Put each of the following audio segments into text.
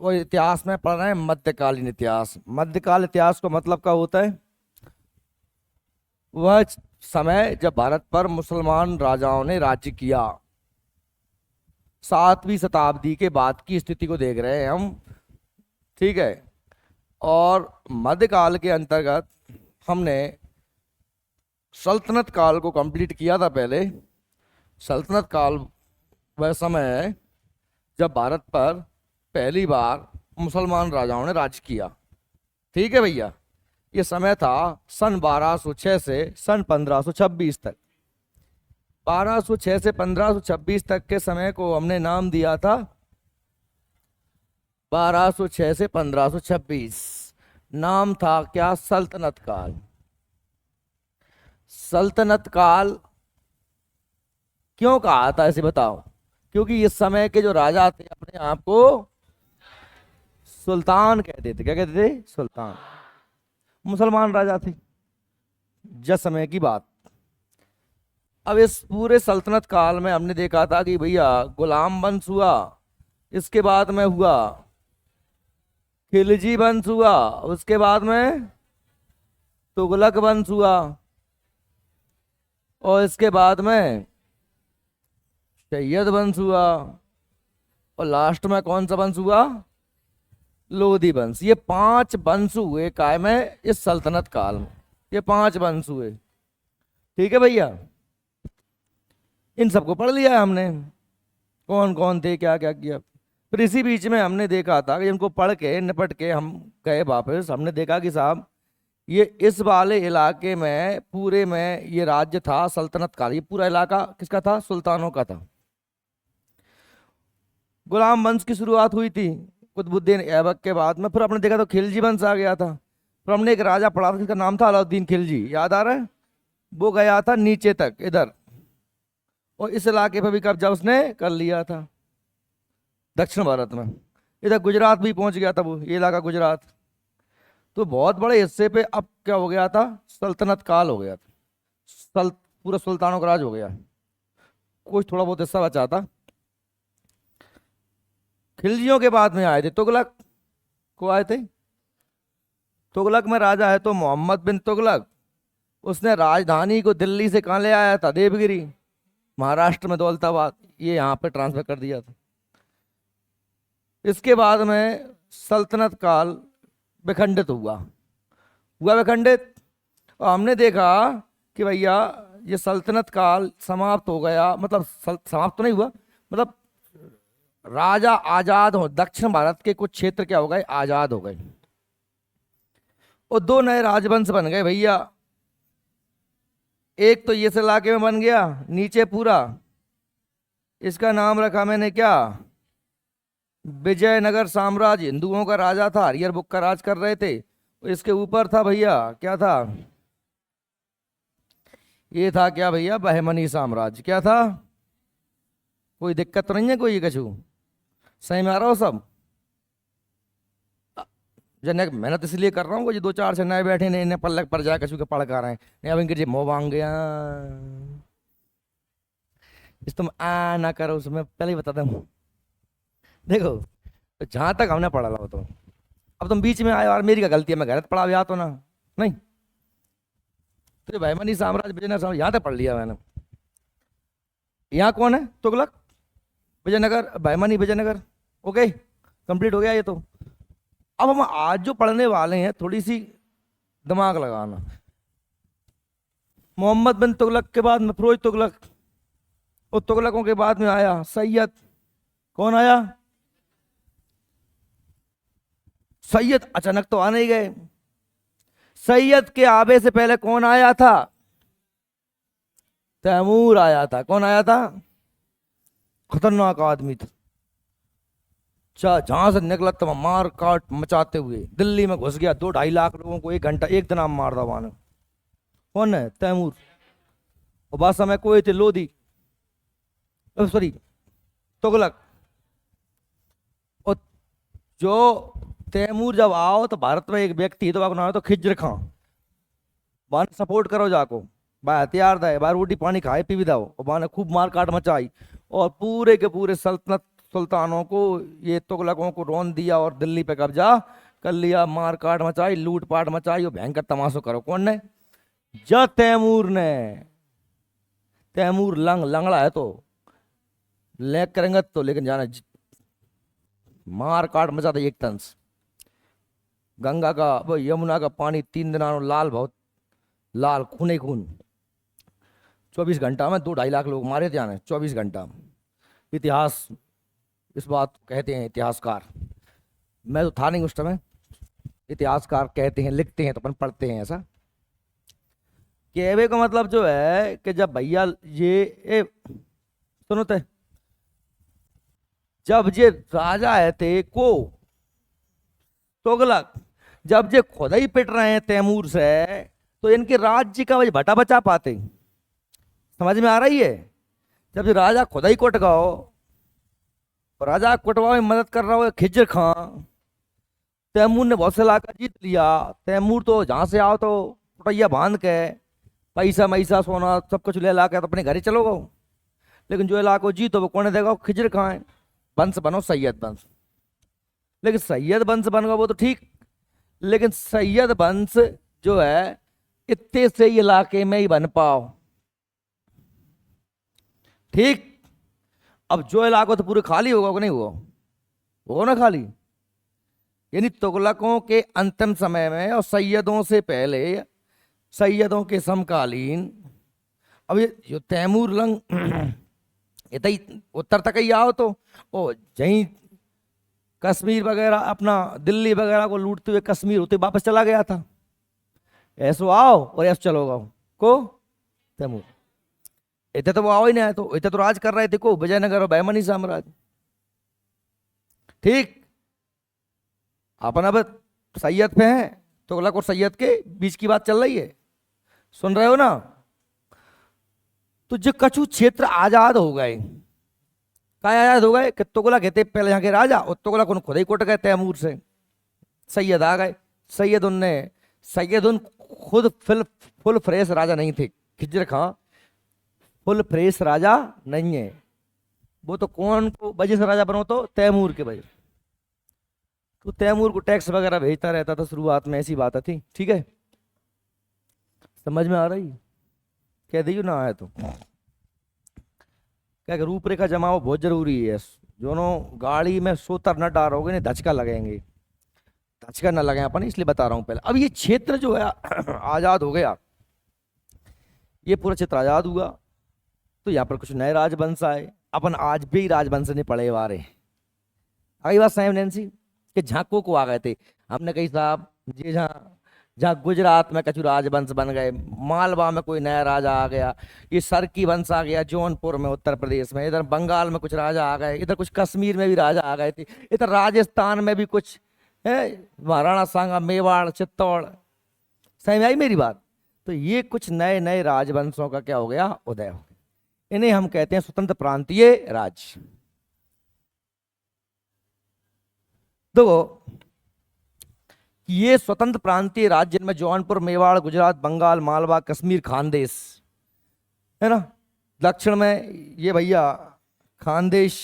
वो इतिहास में पढ़ रहे हैं, मध्यकालीन इतिहास। मध्यकाल इतिहास का मतलब क्या होता है? वह समय जब भारत पर मुसलमान राजाओं ने राज्य किया। 7वीं शताब्दी के बाद की स्थिति को देख रहे हैं हम। ठीक है। और मध्यकाल के अंतर्गत हमने सल्तनत काल को कंप्लीट किया था पहले। सल्तनत काल वह समय है जब भारत पर पहली बार मुसलमान राजाओं ने राज किया। ठीक है भैया। ये समय था सन 1206 से सन 1526 तक। 1206 से 1526 तक के समय को हमने नाम दिया था 1206 से 1526। नाम था क्या? सल्तनत काल। सल्तनत काल क्यों कहा था इसे बताओ? क्योंकि इस समय के जो राजा थे अपने आप को सुल्तान कहते थे। क्या कहते थे? सुल्तान। मुसलमान राजा थे जस समय की बात। अब इस पूरे सल्तनत काल में हमने देखा था कि भैया गुलाम वंश हुआ, इसके बाद में हुआ खिलजी वंश हुआ, उसके बाद में तुगलक वंश हुआ, और इसके बाद में सैयद वंश हुआ, और लास्ट में कौन सा वंश हुआ? लोधी वंश। ये 5 वंश हुए काय में इस सल्तनत काल में। ये 5 वंश हुए। ठीक है भैया। इन सबको पढ़ लिया है हमने, कौन कौन थे, क्या क्या किया। फिर इसी बीच में हमने देखा था कि इनको पढ़ के निपट के हम गए वापस। हमने देखा कि साहब ये इस वाले इलाके में पूरे में ये राज्य था सल्तनत काल। ये पूरा इलाका किसका था? सुल्तानों का था। गुलाम वंश की शुरुआत हुई थी कुतुबुद्दीन ऐबक के बाद में। फिर हमने देखा तो खिलजी वंश आ गया था। फिर हमने एक राजा पढ़ा था जिसका नाम था अलाउद्दीन खिलजी, याद आ रहा है? वो गया था नीचे तक इधर, और इस इलाके पर भी कब्जा उसने कर लिया था दक्षिण भारत में। इधर गुजरात भी पहुंच गया था वो, ये इलाका गुजरात। तो बहुत बड़े हिस्से पे अब क्या हो गया था? सल्तनत काल हो गया था। पूरा सुल्तानों का राज हो गया। कुछ थोड़ा बहुत हिस्सा बचा था। खिलजियों के बाद में आए थे तुगलक। को आए थे? तुगलक में राजा है तो मोहम्मद बिन तुगलक। उसने राजधानी को दिल्ली से कहाँ ले आया था? देवगिरी, महाराष्ट्र में दौलताबाद, ये यहाँ पे ट्रांसफर कर दिया था। इसके बाद में सल्तनत काल विखंडित हुआ विखंडित। और हमने देखा कि भैया ये सल्तनत काल समाप्त हो गया। मतलब समाप्त तो नहीं हुआ, मतलब राजा आजाद हो, दक्षिण भारत के कुछ क्षेत्र क्या हो गए? आजाद हो गए, और 2 नए राजवंश बन गए भैया। एक तो ये इस इलाके में बन गया नीचे पूरा, इसका नाम रखा मैंने क्या? विजयनगर साम्राज्य। हिंदुओं का राजा था, हरियर बुक का राज कर रहे थे। इसके ऊपर था भैया, क्या था? ये था क्या भैया? बहमनी साम्राज्य। क्या था? कोई दिक्कत तो नहीं है कोई? कछु सही में आ रहा हो सब? जन मेहनत इसलिए कर रहा हूँ, ये 2-4 से नए बैठे ने इन्हें पल्लक पर जाए कछु के पढ़ कर रहे हैं। नहीं अब इनके जी मोह भांग गया। इस तुम आ ना करो, उसमें पहले ही बता दूं। देखो, तो जहां तक हमने पढ़ा ला तो अब तुम बीच में आए और मेरी क्या गलती है? मैं गलत पढ़ा या तो ना? नहीं, तो ये बहमनी साम्राज्य विजयनगर साम्राज्य यहाँ तक पढ़ लिया मैंने। यहाँ कौन है? तुगलक, विजयनगर, बहमनी, विजयनगर। ओके, कंप्लीट हो गया ये तो। अब हम आज जो पढ़ने वाले हैं थोड़ी सी दिमाग लगाना। मोहम्मद बिन तुगलक के बाद में फिरोज तुगलक, और तुगलकों के बाद में आया सैयद। कौन आया? सैयद अचानक तो आ नहीं गए। सैयद के आवे से पहले कौन आया था? तैमूर आया था। कौन आया था? खतरनाक आदमी था। जहां से निकला तो मार काट मचाते हुए दिल्ली में घुस गया। 2-2.5 लाख लोगों को 1 घंटा 1 दिन मार दवा ने। कौन है? तैमूर। और बादशाह में कोई थे? लोधी, सॉरी, तुगलक। और जो तैमूर जब आओ तो भारत में एक व्यक्ति तो नाम है तो खिज्र खां। बान सपोर्ट करो जाको, भाई हथियार दे, भाई रोटी पानी खाए पी भी दाओ, और बाने खूब मार काट मचाई, और पूरे के पूरे सल्तनत सुल्तानों को, ये तुगलकों को रौंद दिया और दिल्ली पे कब्जा कर लिया, मार काट मचाई, लूटपाट मचाई और भयंकर तमाशा करो। कौन ने? जब तैमूर ने। तैमूर लंगड़ा है तो ले करेंगे तो, लेकिन जाना मार काट मचा था एक तंस। गंगा का वो यमुना का पानी 3 दिन लाल, बहुत लाल, खून ही खून। 24 घंटा में 2-2.5 लाख लोग मारे थे जाने, 24 घंटा। इतिहास इस बात को कहते हैं इतिहासकार। मैं तो था नहीं उस समय, इतिहासकार कहते हैं, लिखते हैं तो अपन पढ़ते हैं। ऐसा कहवे का मतलब जो है कि जब भैया सुनो ते, जब ये राजा है थे को तुगलक, जब ये खुद ही पिट रहे हैं तैमूर से, तो इनके राज्य का वही भटा बचा पाते। समझ में आ रही है? जब ये राजा खुद ही कुट गओ, राजा कुटवा में मदद कर रहा हो खिजर खां, तैमूर ने बहुत से इलाका जीत लिया। तैमूर तो जहां से आओ तो पुटैया बांध के पैसा मैसा सोना सब कुछ ले ला के तो अपने घर ही चलो गो। लेकिन जो इलाको जीतो वो कौन देगा? खिजर खां। वंश बनो सैयद वंश। लेकिन सैयद वंश बन गया वो तो ठीक, लेकिन सैयद वंश जो है इतने से ही इलाके में ही बन पाओ, ठीक। अब जो इलाका तो पूरे खाली होगा कि नहीं हुआ? होगा ना खाली। यानी तुगलकों के अंतिम समय में और सैयदों से पहले, सैयदों के समकालीन, अब ये जो तैमूर लंग इतना उत्तर तक ही आओ तो ओ यहीं कश्मीर वगैरह, अपना दिल्ली वगैरह को लूटते हुए कश्मीर होते वापस चला गया था। ऐसो आओ और ऐसो चलो गाओ को तैमूर। इतने तो वो आओ ही नहीं आए, तो इतने तो राज कर रहे थे को विजयनगर और बहमनी साम्राज्य, ठीक। अपन अब सैयद पे हैं, तुगलक और सैयद के बीच की बात चल रही है, सुन रहे हो ना? तो जो कछु क्षेत्र आजाद हो गए, क्या आजाद हो गए कि तुगलक कहते पहले यहाँ के राजा, और तुगलक उन खुद ही कुट गए तैमूर से, सैयद आ गए। सैयद उन खुद फुल फ्रेश राजा नहीं थे। खिजर खां फुल फ्रेश राजा नहीं है, वो तो कौन को वजह से राजा बनो? तो तैमूर के वजह। तो तैमूर को टैक्स वगैरह भेजता रहता था शुरुआत में, ऐसी बात थी, ठीक है। समझ में आ रही? कह दियो ना आए तो क्या, रूपरेखा जमाओ बहुत जरूरी है। दोनों गाड़ी में सोतर न डालोगे नहीं धचका लगेंगे, धचका न लगे अपन, इसलिए बता रहा हूं पहले। अब ये क्षेत्र जो है आजाद हो गया, ये पूरा क्षेत्र आजाद हुआ, तो यहाँ पर कुछ नए राजवंश आए। अपन आज भी राजवंश नहीं पढ़े वारे। अगली बात साहब नैन्सी कि झांको को आ गए थे, हमने कही साहब जी जहाँ जहाँ गुजरात में कछु राजवंश बन गए, मालवा में कोई नया राजा आ गया, ये सरकी वंश आ गया जौनपुर में उत्तर प्रदेश में, इधर बंगाल में कुछ राजा आ गए, इधर कुछ कश्मीर में भी राजा आ गए थे, इधर राजस्थान में भी कुछ है, महाराणा सांगा, मेवाड़, चित्तौड़। समझ में आई मेरी बात? तो ये कुछ नए नए राजवंशों का क्या हो गया? उदय हो गया। इन्हें हम कहते हैं स्वतंत्र प्रांतीय राज्य। देखो ये स्वतंत्र प्रांतीय राज्य जिनमें जौनपुर, मेवाड़, गुजरात, बंगाल, मालवा, कश्मीर, खानदेश है ना, दक्षिण में ये भैया खानदेश,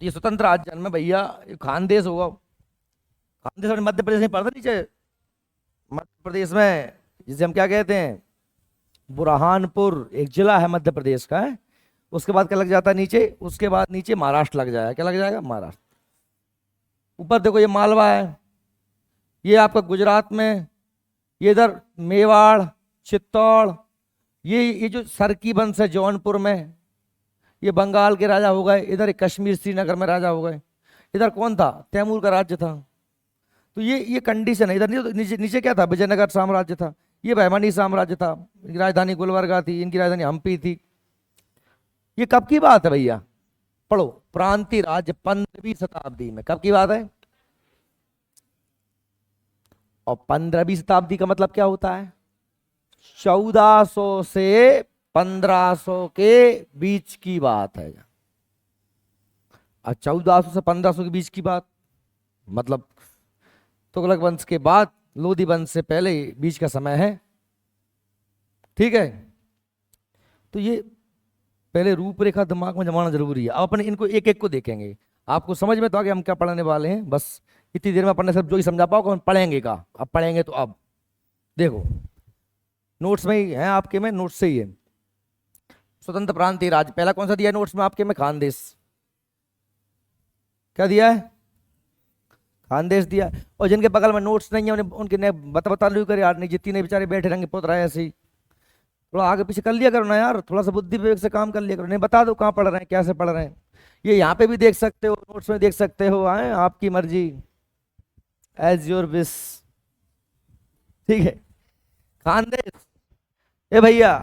ये स्वतंत्र राज्य में भैया खानदेश होगा। खानदेश और मध्य प्रदेश में पड़ता नीचे, मध्य प्रदेश में जिसे हम क्या कहते हैं बुरहानपुर, एक जिला है मध्य प्रदेश का है। उसके बाद क्या लग जाता है नीचे? उसके बाद नीचे महाराष्ट्र लग जाएगा। क्या लग जाएगा? महाराष्ट्र। ऊपर देखो ये मालवा है, ये आपका गुजरात में, ये इधर मेवाड़, चित्तौड़, ये जो सरकी वंश है जौनपुर में, ये बंगाल के राजा हो गए। इधर कश्मीर श्रीनगर में राजा हो गए। इधर कौन था? तैमूर का राज्य था। तो ये कंडीशन है। इधर नहीं, तो नीचे नीचे क्या था? विजयनगर साम्राज्य था, ये बहमनी साम्राज्य था, राजधानी गुलबर्गा थी, इनकी राजधानी हम्पी थी। ये कब की बात है भैया? पढ़ो, प्रांतीय राज्य 15वीं शताब्दी में। कब की बात है? और 15वीं शताब्दी का मतलब क्या होता है? 1400 से 1500 के बीच की बात है। और 1400 से 1500 के बीच की बात मतलब तुगलक वंश के बाद, लोधी वंश से पहले बीच का समय है, ठीक है। तो ये पहले रूपरेखा दिमाग में जमाना जरूरी है। अब अपन इनको एक एक को देखेंगे, आपको समझ में तो आगे हम क्या पढ़ने वाले हैं। बस इतनी देर में अपन ने सब जो ही समझा पाओ हम पढ़ेंगे का, अब पढ़ेंगे तो अब देखो नोट्स में ही है आपके में, नोट्स से ही है। स्वतंत्र प्रांतीय राज्य पहला कौन सा दिया है नोट्स में आपके में? खानदेश। क्या दिया है? खानदेश दिया है। और जिनके बगल में नोट्स नहीं है उन्हें उनके ने बता लू कर यार, नहीं जितने नहीं बेचारे बैठे रहेंगे पुत रहे ऐसे ही, थोड़ा आगे पीछे कर लिया करो ना यार, थोड़ा सा बुद्धि विवेक से काम कर लिया करो। नहीं बता दो कहाँ पढ़ रहे हैं, कैसे पढ़ रहे हैं। ये यहाँ पे भी देख सकते हो, नोट्स में देख सकते हो, आए आपकी मर्जी, एज योर विश। ठीक है। खानदेश, ए भैया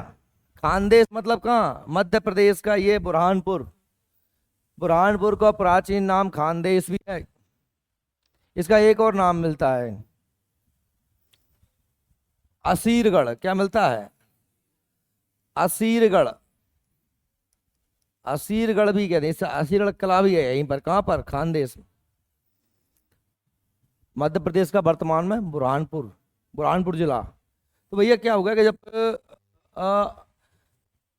खानदेश मतलब कहाँ? मध्य प्रदेश का ये बुरहानपुर, बुरहानपुर का प्राचीन नाम खानदेश भी है। इसका एक और नाम मिलता है असीरगढ़। क्या मिलता है? असीरगढ़। असीरगढ़ भी कहते हैं इससे, असीरगढ़ कला भी है यहीं पर। कहाँ पर? खानदेश, मध्य प्रदेश का वर्तमान में बुरहानपुर, बुरहानपुर जिला। तो भैया क्या होगा कि जब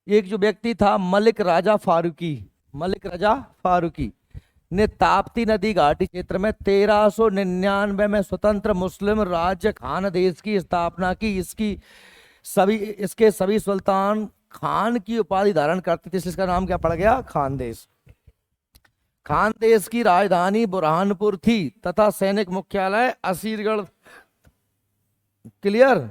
एक जो व्यक्ति था मलिक राजा फारूकी, मलिक राजा फारूकी ने ताप्ती नदी घाटी क्षेत्र में 1399 में स्वतंत्र मुस्लिम राज्य खानदेश की स्थापना की। इसके सभी सुल्तान खान की उपाधि धारण करते थे, इसलिए इसका नाम क्या पड़ गया? खानदेश। खानदेश की राजधानी बुरहानपुर थी तथा सैनिक मुख्यालय असीरगढ़। क्लियर?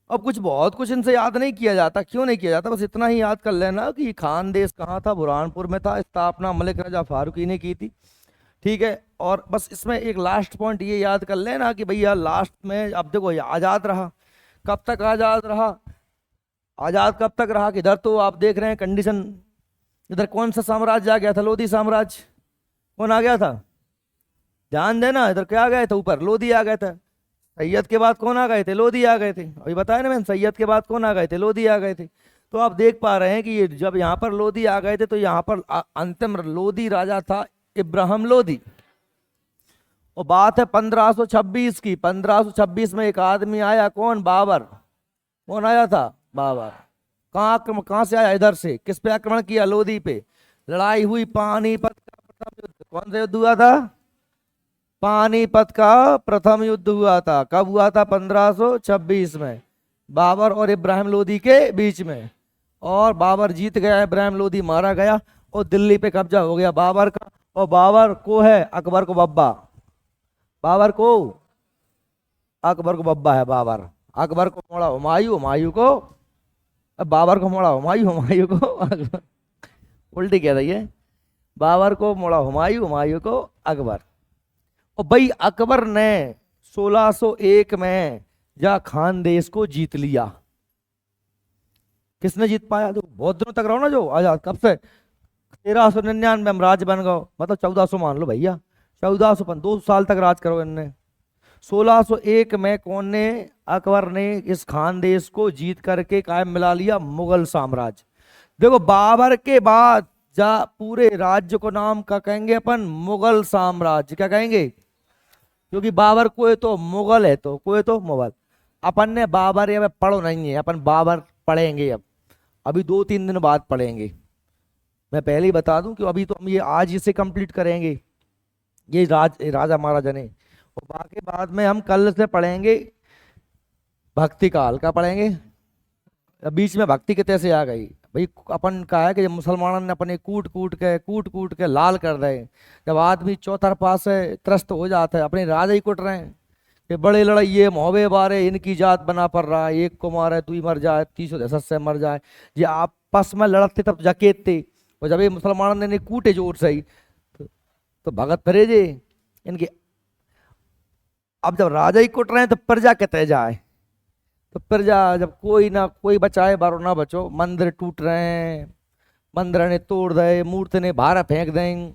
अब कुछ बहुत कुछ इनसे याद नहीं किया जाता, क्यों नहीं किया जाता? बस इतना ही याद कर लेना कि खानदेश कहाँ था? बुरहानपुर में था। स्थापना मलिक राजा फारूकी ने की थी। ठीक है। और बस इसमें एक लास्ट पॉइंट ये याद कर लेना कि भैया लास्ट में अब देखो ये आज़ाद रहा, कब तक आज़ाद रहा? आज़ाद कब तक रहा? कि इधर तो आप देख रहे हैं कंडीशन, इधर कौन सा साम्राज्य आ गया था? लोधी साम्राज्य। कौन आ गया था? ध्यान देना, इधर क्या आ गए थे? ऊपर लोधी आ गए थे। सैयद के बाद कौन आ गए थे? लोधी आ गए थे। अभी बताया ना मैंने, सैयद के बाद कौन आ गए थे? लोधी आ गए थे। तो आप देख पा रहे हैं कि ये जब यहाँ पर लोधी आ गए थे तो यहाँ पर अंतिम लोधी राजा था इब्राहिम लोधी। और बात है 1526 की। 1526 में एक आदमी आया, कौन? बाबर। कौन आया था? बाबर। कहाँ से आया? इधर से। किस पे आक्रमण किया? लोधी पे। लड़ाई हुई पानीपत का प्रथम युद्ध। कौन सा युद्ध हुआ था? पानीपत का प्रथम युद्ध हुआ था। कब हुआ था? 1526 में, बाबर और इब्राहिम लोधी के बीच में। और बाबर जीत गया, इब्राहिम लोधी मारा गया और दिल्ली पे कब्जा हो गया बाबर का। और बाबर को है अकबर को बब्बा, बाबर को अकबर को बब्बा है बाबर। अकबर को मोड़ा हुमायूं, हुमायूं को बाबर को मोड़ा हुमायूं, हुमायूं को अकबर। उल्टी कह रही है, बाबर को मोड़ा हुमायूं, हुमायूं को अकबर। और भाई अकबर ने 1601 में जा खानदेश को जीत लिया। किसने जीत पाया? तो बहुत दिनों तक रहो ना जो आजाद, कब से? 1399 में हम राज बन गए, मतलब 1400 मान लो भैया, 1400 2 साल तक राज करो इनने। 1601 में कौन ने? अकबर ने इस खानदेश को जीत करके कायम मिला लिया मुगल साम्राज्य। देखो बाबर के बाद जा पूरे राज्य को नाम का कहेंगे अपन मुगल साम्राज्य। क्या कहेंगे? क्योंकि बाबर कोई तो मुगल है, तो कोई तो मुगल। अपन ने बाबर ये पढ़ो नहीं है, अपन बाबर पढ़ेंगे अब, अभी 2-3 दिन बाद पढ़ेंगे। मैं पहले ही बता दूं कि अभी तो हम ये आज इसे कंप्लीट करेंगे, ये राजा महाराजा ने। और बाकी बाद में हम कल से पढ़ेंगे भक्ति काल का पढ़ेंगे। बीच में भक्ति कितने से आ गई भाई? अपन का है कि जब मुसलमानों ने अपने कूट कूट के लाल कर रहे, जब आदमी चौतरफा से त्रस्त हो जाता है, अपने राजा ही कुट रहे हैं कि बड़े लड़ाई ये मोहबे बारे इनकी जात बना पड़ रहा है, एक को मारे तू ही मर जाए, 300 से मर जाए। ये आपस में लड़ते तब जकेत थे। और जब ये मुसलमानों ने कूटे जोर से ही तो भगत फिरे जे इनके। अब जब राजा ही कुट रहे हैं तो प्रजा कहते जाए, तो प्रजा जब कोई ना कोई बचाए बारो ना बचो। मंदिर टूट रहे हैं, मंदिर ने तोड़ दे, मूर्ति ने बाहर फेंक दें,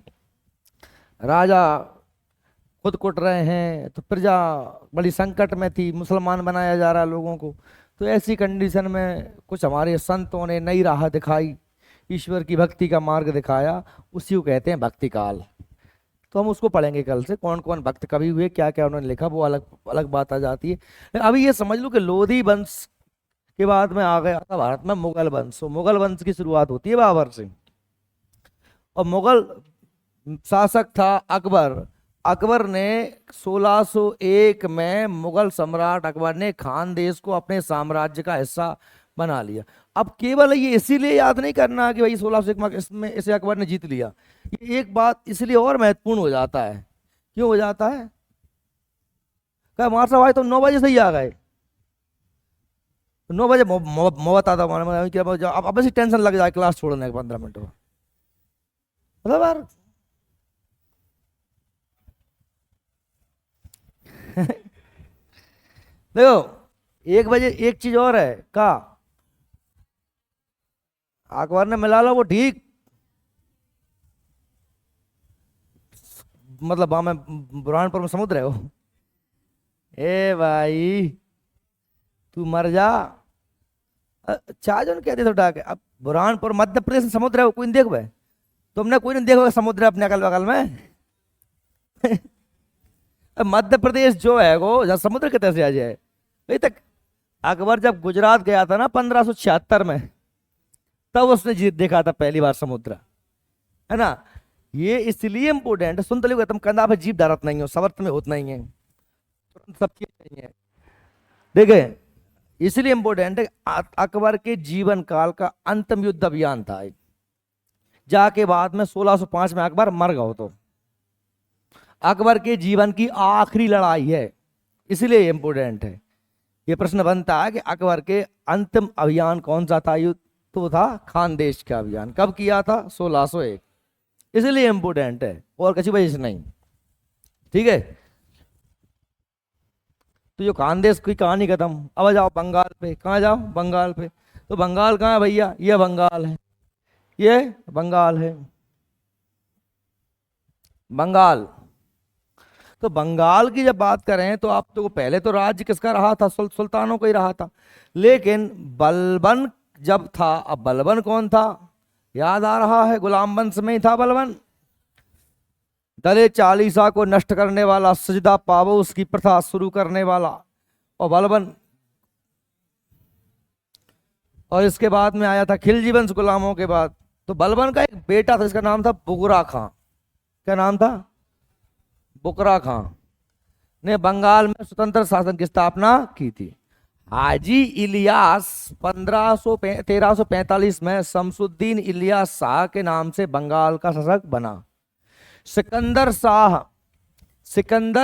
राजा खुद कुट रहे हैं, तो प्रजा बड़ी संकट में थी, मुसलमान बनाया जा रहा लोगों को। तो ऐसी कंडीशन में कुछ हमारे संतों ने नई राह दिखाई, ईश्वर की भक्ति का मार्ग दिखाया, उसी को कहते हैं भक्ति काल। तो हम उसको पढ़ेंगे कल से, कौन कौन भक्त कवि हुए, क्या क्या उन्होंने लिखा, वो अलग अलग बात आ जाती है। अभी ये समझ लो कि लोधी वंश के बाद में आ गया था भारत में मुगल वंश। तो मुगल वंश की शुरुआत होती है बाबर से। और मुगल शासक था अकबर। अकबर ने 1601 में मुगल सम्राट अकबर ने खानदेश को अपने साम्राज्य का हिस्सा बना लिया। अब केवल ये इसीलिए याद नहीं करना कि भाई 1601 में इसमें इसे अकबर ने जीत लिया। ये एक बात इसलिए और महत्वपूर्ण हो जाता है। क्यों हो जाता है? कहा मार साहब भाई तो 9 बजे से ही आ गए। 9 बजे मोहब्बत आता अब ऐसी टेंशन लग जाए क्लास छोड़ने के 15 मिनट में। मतलब यार देखो 1 बजे एक चीज और है का अखबार ने मिला लो वो ठीक, मतलब वहां में बुरहानपुर में समुद्र है वो। ए भाई तू मर जा। चार जन कहते थोड़ा के अब बुरहानपुर मध्य प्रदेश में समुद्र है, कोई नहीं देख भाई। तुमने कोई नहीं देखो समुद्र अपने अगल बगल में। मध्य प्रदेश जो है वो जहाँ समुद्र के तरह से आ जाए भाई तक। अकबर जब गुजरात गया था ना 1576 में, तब उसने जीत देखा था पहली बार समुद्र, है ना। ये इसलिए इंपोर्टेंट है। सुन तो लिखो तुम कंधा पे जीप डालत नहीं हो, सवर्त में होत नहीं है, तुरंत सब चीज नहीं है। देखे इसलिए इंपोर्टेंट है। अकबर के जीवन काल का अंतिम युद्ध अभियान था एक। जाके बाद में 1605 में अकबर मर गया। तो अकबर के जीवन की आखिरी लड़ाई है, इसलिए इंपोर्टेंट है। ये प्रश्न बनता है कि अकबर के अंतिम अभियान कौन सा था युद्ध? तो था खानदेश का अभियान। कब किया था? 1601। इसलिए इंपोर्टेंट है और किसी वजह से नहीं। ठीक है, तो जो खानदेश की कहानी खत्म। अब जाओ बंगाल पे। कहाँ जाओ? बंगाल पे। तो बंगाल कहाँ है भैया? ये बंगाल है, ये बंगाल है। बंगाल, तो बंगाल की जब बात करें तो आप तो पहले तो राज्य किसका रहा था? सुल्तानों का ही रहा था। लेकिन बलबन जब था, अब बलबन कौन था? याद आ रहा है, गुलाम वंश में ही था बलबन। दले चालीसा को नष्ट करने वाला, सजदा पाबोस की प्रथा शुरू करने वाला और बलबन। और इसके बाद में आया था खिलजी वंश गुलामों के बाद। तो बलबन का एक बेटा था, इसका नाम था बुगरा खां। क्या नाम था? बुकरा खां ने बंगाल में स्वतंत्र शासन की स्थापना की थी। हाजी इलियास 1345 में शमसुद्दीन इलियास शाह के नाम से बंगाल का शासक बना। सिकंदर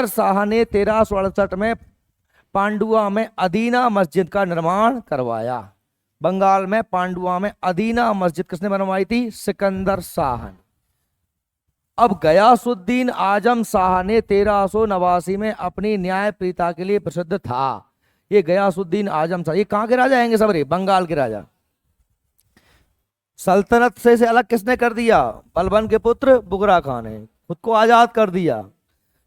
शाह ने 1368 में पांडुआ में अदीना मस्जिद का निर्माण करवाया। बंगाल में पांडुआ में अदीना मस्जिद किसने बनवाई थी? सिकंदर शाह ने। अब गयासुद्दीन आजम शाह ने 1389 में अपनी न्यायप्रियता के लिए प्रसिद्ध था। ये गयासुद्दीन आजम शाह, ये कहाँ के राजा आएंगे? सब रे बंगाल के राजा। सल्तनत से अलग किसने कर दिया? बलबन के पुत्र बुगरा खान ने खुद को आजाद कर दिया।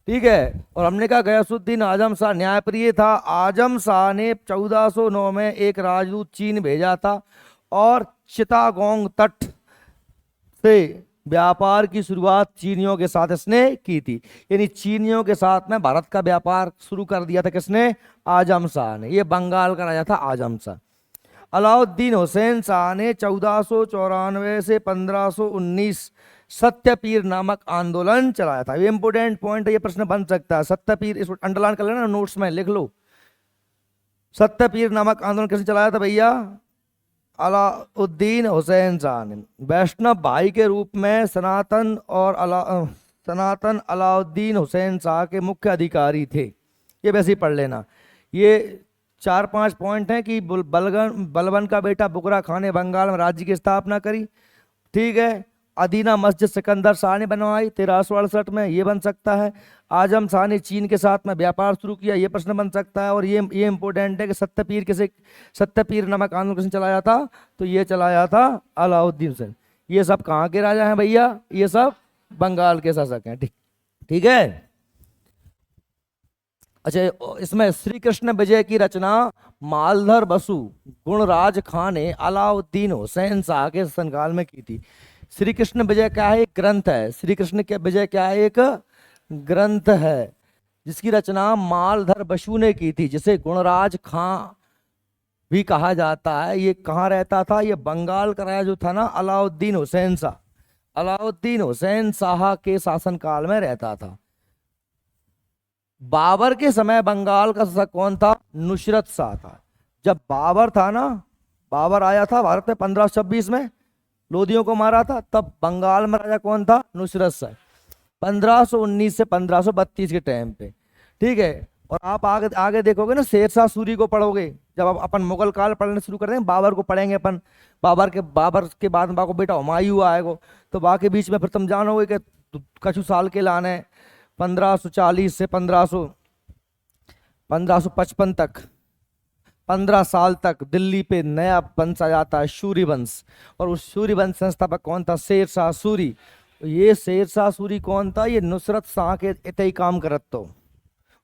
ठीक है, और हमने कहा गयासुद्दीन आजम शाह न्यायप्रिय था। आजम शाह ने 1409 में एक राजदूत चीन भेजा था और चिटागोंग तट से व्यापार की शुरुआत चीनियों के साथ इसने की थी। यानी चीनियों के साथ में भारत का व्यापार शुरू कर दिया था किसने? आजम शाह ने। ये बंगाल का राजा था आजम शाह। अलाउद्दीन हुसैन शाह ने 1494 से 1519 सत्यपीर नामक आंदोलन चलाया था। ये इंपोर्टेंट पॉइंट है, ये प्रश्न बन सकता है। सत्यपीर, इसको अंडरलाइन कर लेना, नोट्स में लिख लो। सत्यपीर नामक आंदोलन किसने चलाया था भैया? अलाउद्दीन हुसैन शाह ने। वैष्णव भाई के रूप में सनातन अलाउद्दीन हुसैन शाह के मुख्य अधिकारी थे। ये वैसे ही पढ़ लेना। ये 4-5 पॉइंट हैं कि बलबन का बेटा बुगरा खान ने बंगाल में राज्य की स्थापना करी। ठीक है, अदीना मस्जिद सिकंदर शाह ने बनवाई 1368 में, ये बन सकता है। आजम शाह ने चीन के साथ में व्यापार शुरू किया, ये प्रश्न बन सकता है। और ये इंपॉर्टेंट है कि सत्यपीर नामक आंदोलन किसने चलाया था? तो ये चलाया था अलाउद्दीन हुसैन। ये सब कहाँ के राजा हैं भैया? ये सब बंगाल के शासक हैं। ठीक है। अच्छा, इसमें श्री कृष्ण विजय की रचना मालधर बसु गुणराज खां ने अलाउद्दीन हुसैन शाह के शासनकाल में की थी। श्री कृष्ण विजय क्या है? एक ग्रंथ है। श्री कृष्ण के विजय क्या है? एक ग्रंथ है जिसकी रचना मालधर बसु ने की थी, जिसे गुणराज खां भी कहा जाता है। ये कहाँ रहता था? ये बंगाल का राजा जो था ना, अलाउद्दीन हुसैन शाह, अलाउद्दीन हुसैन शाह के शासनकाल में रहता था। बाबर के समय बंगाल का शासक कौन था? नुसरत शाह था। जब बाबर था ना, बाबर आया था भारत में 1526 में, लोदियों को मारा था, तब बंगाल में राजा कौन था? नुसरत शाह। 1519 से 1532 के टाइम पे, ठीक है। और आप आगे आगे देखोगे ना, शेरशाह सूरी को पढ़ोगे, जब आप अपन मुगल काल पढ़ने शुरू कर देंगे, बाबर को पढ़ेंगे अपन, बाबर के बाद में बाको बेटा हुमायूं आएगो, तो बाकी बीच में फिर तुम जानोगे कि कछु साल के लाने 1540 से 1555 तक, 15 साल तक दिल्ली पे नया वंश आ जाता है, सूरी वंश। और उस सूरी वंश संस्थापक कौन था? शेरशाह सूरी। ये शेरशाह सूरी कौन था? ये नुसरत शाह के इतने ही काम करत तो,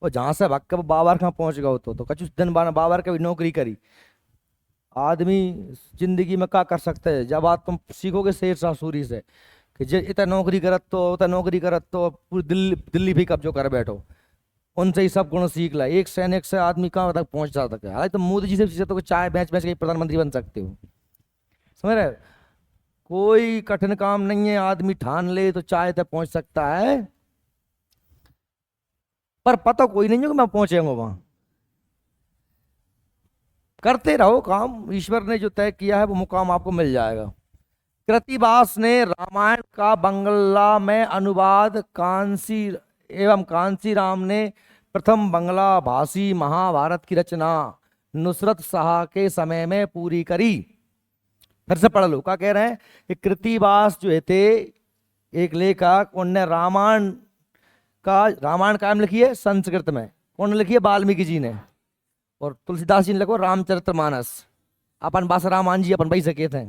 और जहां से भाग के वो बाबर कहाँ पहुंच गए तो कुछ दिन बाद बाबर के भी नौकरी करी। आदमी जिंदगी में क्या कर सकते हैं? जब आप तुम सीखोगे शेरशाह सूरी से कि जे इतना नौकरी करत तो, उतना नौकरी करत तो पूरी दिल्ली दिल्ली भी कब्जो कर बैठो, उनसे ही सब गुण सीख ला। एक सैनिक से आदमी कहाँ तक पहुंच जाता है। हालांकि तुम मोदी जी से सीखे तो चाय बेच बेच के प्रधानमंत्री बन सकते हो, समझ रहे हो? कोई कठिन काम नहीं है, आदमी ठान ले तो चाय तक पहुंच सकता है, पर पता कोई नहीं है कि मैं पहुंचेगा वहां। करते रहो काम, ईश्वर ने जो तय किया है वो मुकाम आपको मिल जाएगा। कृतिवास ने रामायण का बंगला में अनुवाद, कांसी एवं कांसीराम ने प्रथम बंगला भाषी महाभारत की रचना नुसरत शाह के समय में पूरी करी। फिर से पढ़ लो, क्या कह रहे हैं कि कृतिवास जो थे एक लेखक, उनने रामायण कायम लिखी है संस्कृत में। कौन लिखी है? वाल्मीकि जी ने। और तुलसीदास जी ने लिखो रामचरितमानस। अपन बास रामायण जी अपन भाई सके थे,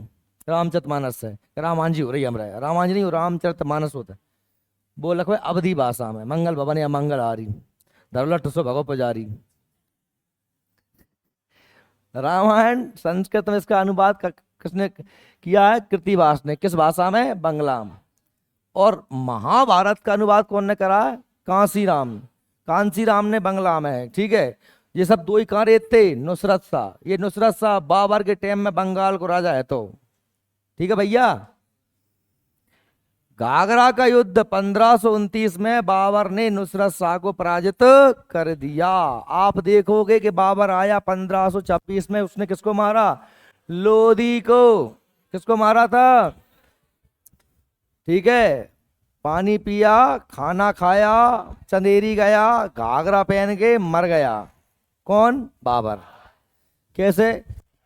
रामचरितमानस है, रामायण जी हो रही हमारा, रामायण जी नहीं हो, रामचरितमानस होता है। वो लिखो अवधि भाषा में, मंगल भवन या मंगल हारी, धरलठ सो भगव पुजारी। रामायण संस्कृत में इसका अनुवाद किसने किया है? कृतिवास ने। किस भाषा में? बंगला में। और महाभारत का अनुवाद कौन ने करा है? कांसीराम। कांसीराम ने बंगला में है, ठीक है। ये सब दो ही कार्य थे। नुसरत शाह, ये नुसरत शाह बाबर के टाइम में बंगाल को राजा है तो, ठीक है भैया। घाघरा का युद्ध 1529 में बाबर ने नुसरत शाह को पराजित कर दिया। आप देखोगे कि बाबर आया 1526 में, उसने किसको मारा? लोधी को। किसको मारा था? ठीक है। पानी पिया, खाना खाया, चंदेरी गया, घाघरा पहन के मर गया। कौन? बाबर। कैसे?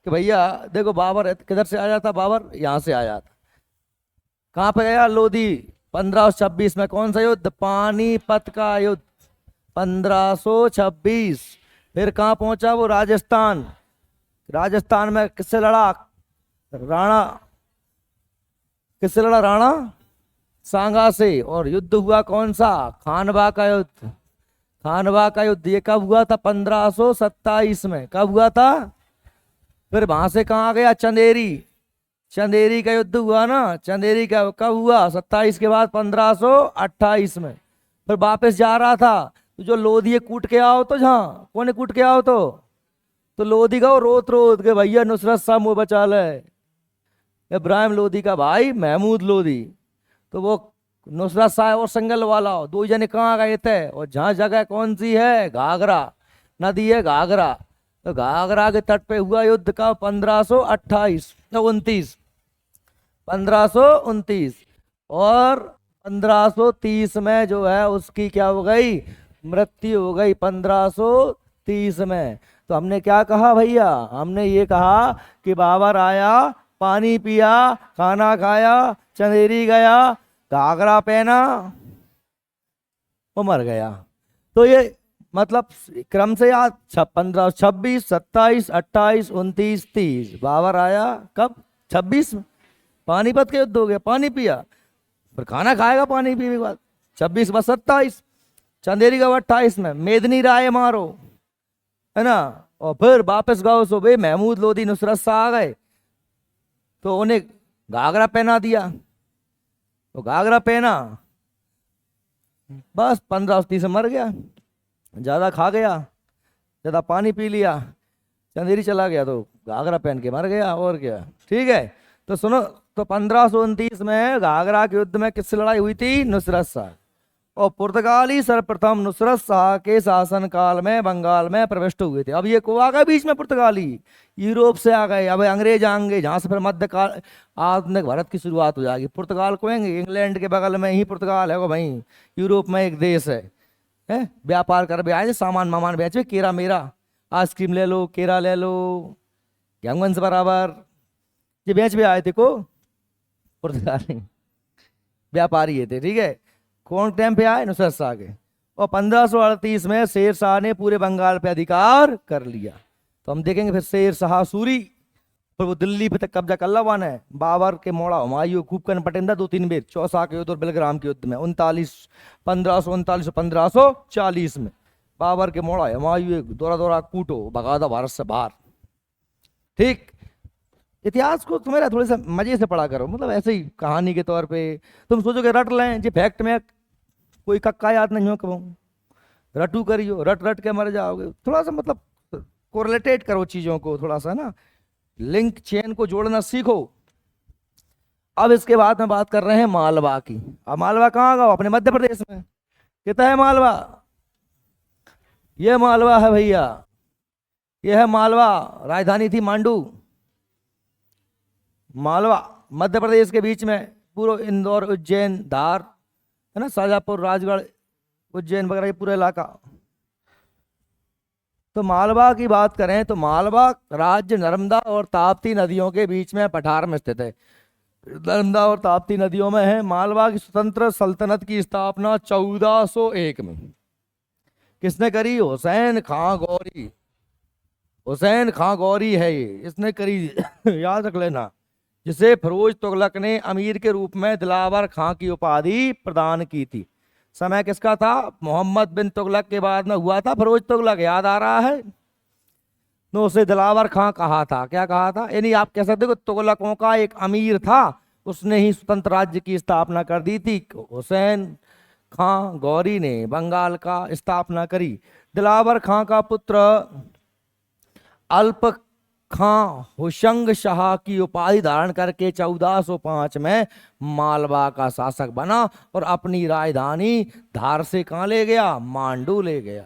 कि भैया देखो, बाबर किधर से आया था? बाबर यहां से आया था। कहां पे गया? लोधी। 1526 में कौन सा युद्ध? पानीपत का युद्ध, 1526। फिर कहां पहुंचा वो? राजस्थान। राजस्थान में किससे लड़ा? राणा। किससे लड़ा? राणा सांगा से। और युद्ध हुआ कौन सा? खानवा का युद्ध। खानवा का युद्ध ये कब हुआ था? 1527 में। कब हुआ था? फिर वहां से कहाँ आ गया? चंदेरी। चंदेरी का युद्ध हुआ ना। चंदेरी का कब हुआ? 27 के बाद 1528 में। फिर वापस जा रहा था तो जो लोधी कूट के आओ तो, जहाँ कौन कूट के आओ तो लोधी का रोत रोत के भैया नुसरत शाह मुंह बचा ले। इब्राहिम लोधी का भाई महमूद लोधी, तो वो नुसरत शाह और संगल वाला दो जने कहाँ गए थे? और जहाँ जगह कौन सी है? घाघरा नदी है, घाघरा। तो घाघरा के तट पे हुआ युद्ध का 1529। 1529। और 1530 में जो है उसकी क्या हो गई? मृत्यु हो गई 1530 में। तो हमने क्या कहा भैया? हमने ये कहा कि बाबर आया, पानी पिया, खाना खाया, चंदेरी गया, घाघरा पहना, वो मर गया। तो ये मतलब क्रम से याद 1526, 27, 28, 29, 30। बाबर आया कब? 26 में। पानीपत के युद्ध हो गया, पानी पिया, फिर खाना खाएगा पानी पीने के बाद। 26 में 27। चंदेरी का 28 में। मेदनी राय मारो, है ना। और फिर वापस गाओ सो भाई महमूद लोधी नुसरत शाह आ गए तो उन्हें घाघरा पहना दिया। तो घाघरा पहना, बस 1530 में मर गया। ज्यादा खा गया, ज्यादा पानी पी लिया, चंदेरी चला गया तो घाघरा पहन के मर गया, और क्या। ठीक है, तो सुनो, तो 1529 में घाघरा के युद्ध में किससे लड़ाई हुई थी? नुसरत शाह। और पुर्तगाली सर्वप्रथम नुसरत शाह के शासन काल में बंगाल में प्रविष्ट हुए थे। अब ये को आ गए बीच में पुर्तगाली, यूरोप से आ गए, अब अंग्रेज आएंगे, जहां से फिर मध्यकाल आधुनिक भारत की शुरुआत हो जाएगी। पुर्तगाल को आएंगे, इंग्लैंड के बगल में ही पुर्तगाल है वो भाई, यूरोप में एक देश है व्यापार कर आए थे, सामान मामान बेच, केरा मेरा, आइसक्रीम ले लो, केरा ले लो, गेहूं से बराबर, ये बेच भी आए थे को पुर्तगाली व्यापारी ये थे। ठीक है, कौन टाइम पे आए? नुसरत शाह के। और 1538 में शेर शाह ने पूरे बंगाल पे अधिकार कर लिया। तो हम देखेंगे फिर शेर शाह सूरी, फिर वो दिल्ली पे तक कब्जा कर लवान है। बाबर के मोड़ा हुमायूं खूब कन पटेंदा 2-3 बेर, चौसा के युद्ध और बेलग्राम के युद्ध में 1539 और 1540 में बाबर के मोड़ा हुमायूं दौरा दौरा कूटो, भगा दो भारत से बाहर। ठीक, इतिहास को तुम्हारा थोड़े से मजे से पढ़ा करो, मतलब ऐसे ही कहानी के तौर पे। तुम सोचोगे रट लें, जी फैक्ट में कोई कक्का याद नहीं हो कबो, रटू करियो, रट रट के मर जाओगे। थोड़ा सा मतलब कोरिलेटेट करो चीजों को, थोड़ा सा ना लिंक चेन को जोड़ना सीखो। अब इसके बाद में बात कर रहे हैं मालवा की। अब मालवा कहाँ गया? अपने मध्य प्रदेश में। कितना है मालवा? ये मालवा है भैया, ये है मालवा, राजधानी थी मांडू। मालवा मध्य प्रदेश के बीच में, पूरा इंदौर, उज्जैन, धार है ना, शाजापुर, राजगढ़, उज्जैन वगैरह, ये पूरा इलाका। तो मालवा की बात करें तो मालवा राज्य नर्मदा और ताप्ती नदियों के बीच में पठार में स्थित है। नर्मदा और ताप्ती नदियों में है। मालवा की स्वतंत्र सल्तनत की स्थापना 1401 में किसने करी? हुसैन खां गौरी। हुसैन खां गौरी है ये, इसने करी याद रख लेना, जिसे फिरोज तुगलक ने अमीर के रूप में दिलावर खां की उपाधि प्रदान की थी। समय किसका था? मोहम्मद बिन तुगलक के बाद में हुआ था फिरोज तुगलक, याद आ रहा है? तो उसे दिलावर खां कहा था। क्या कहा था? यानी आप कह सकते हो तुगलकों का एक अमीर था, उसने ही स्वतंत्र राज्य की स्थापना कर दी थी। हुसैन खां गौरी ने बंगाल का स्थापना करी। दिलावर खां का पुत्र अल्प खां हुशंग शाह की उपाधि धारण करके 1405 में मालवा का शासक बना और अपनी राजधानी धार से कहां ले गया? मांडू ले गया।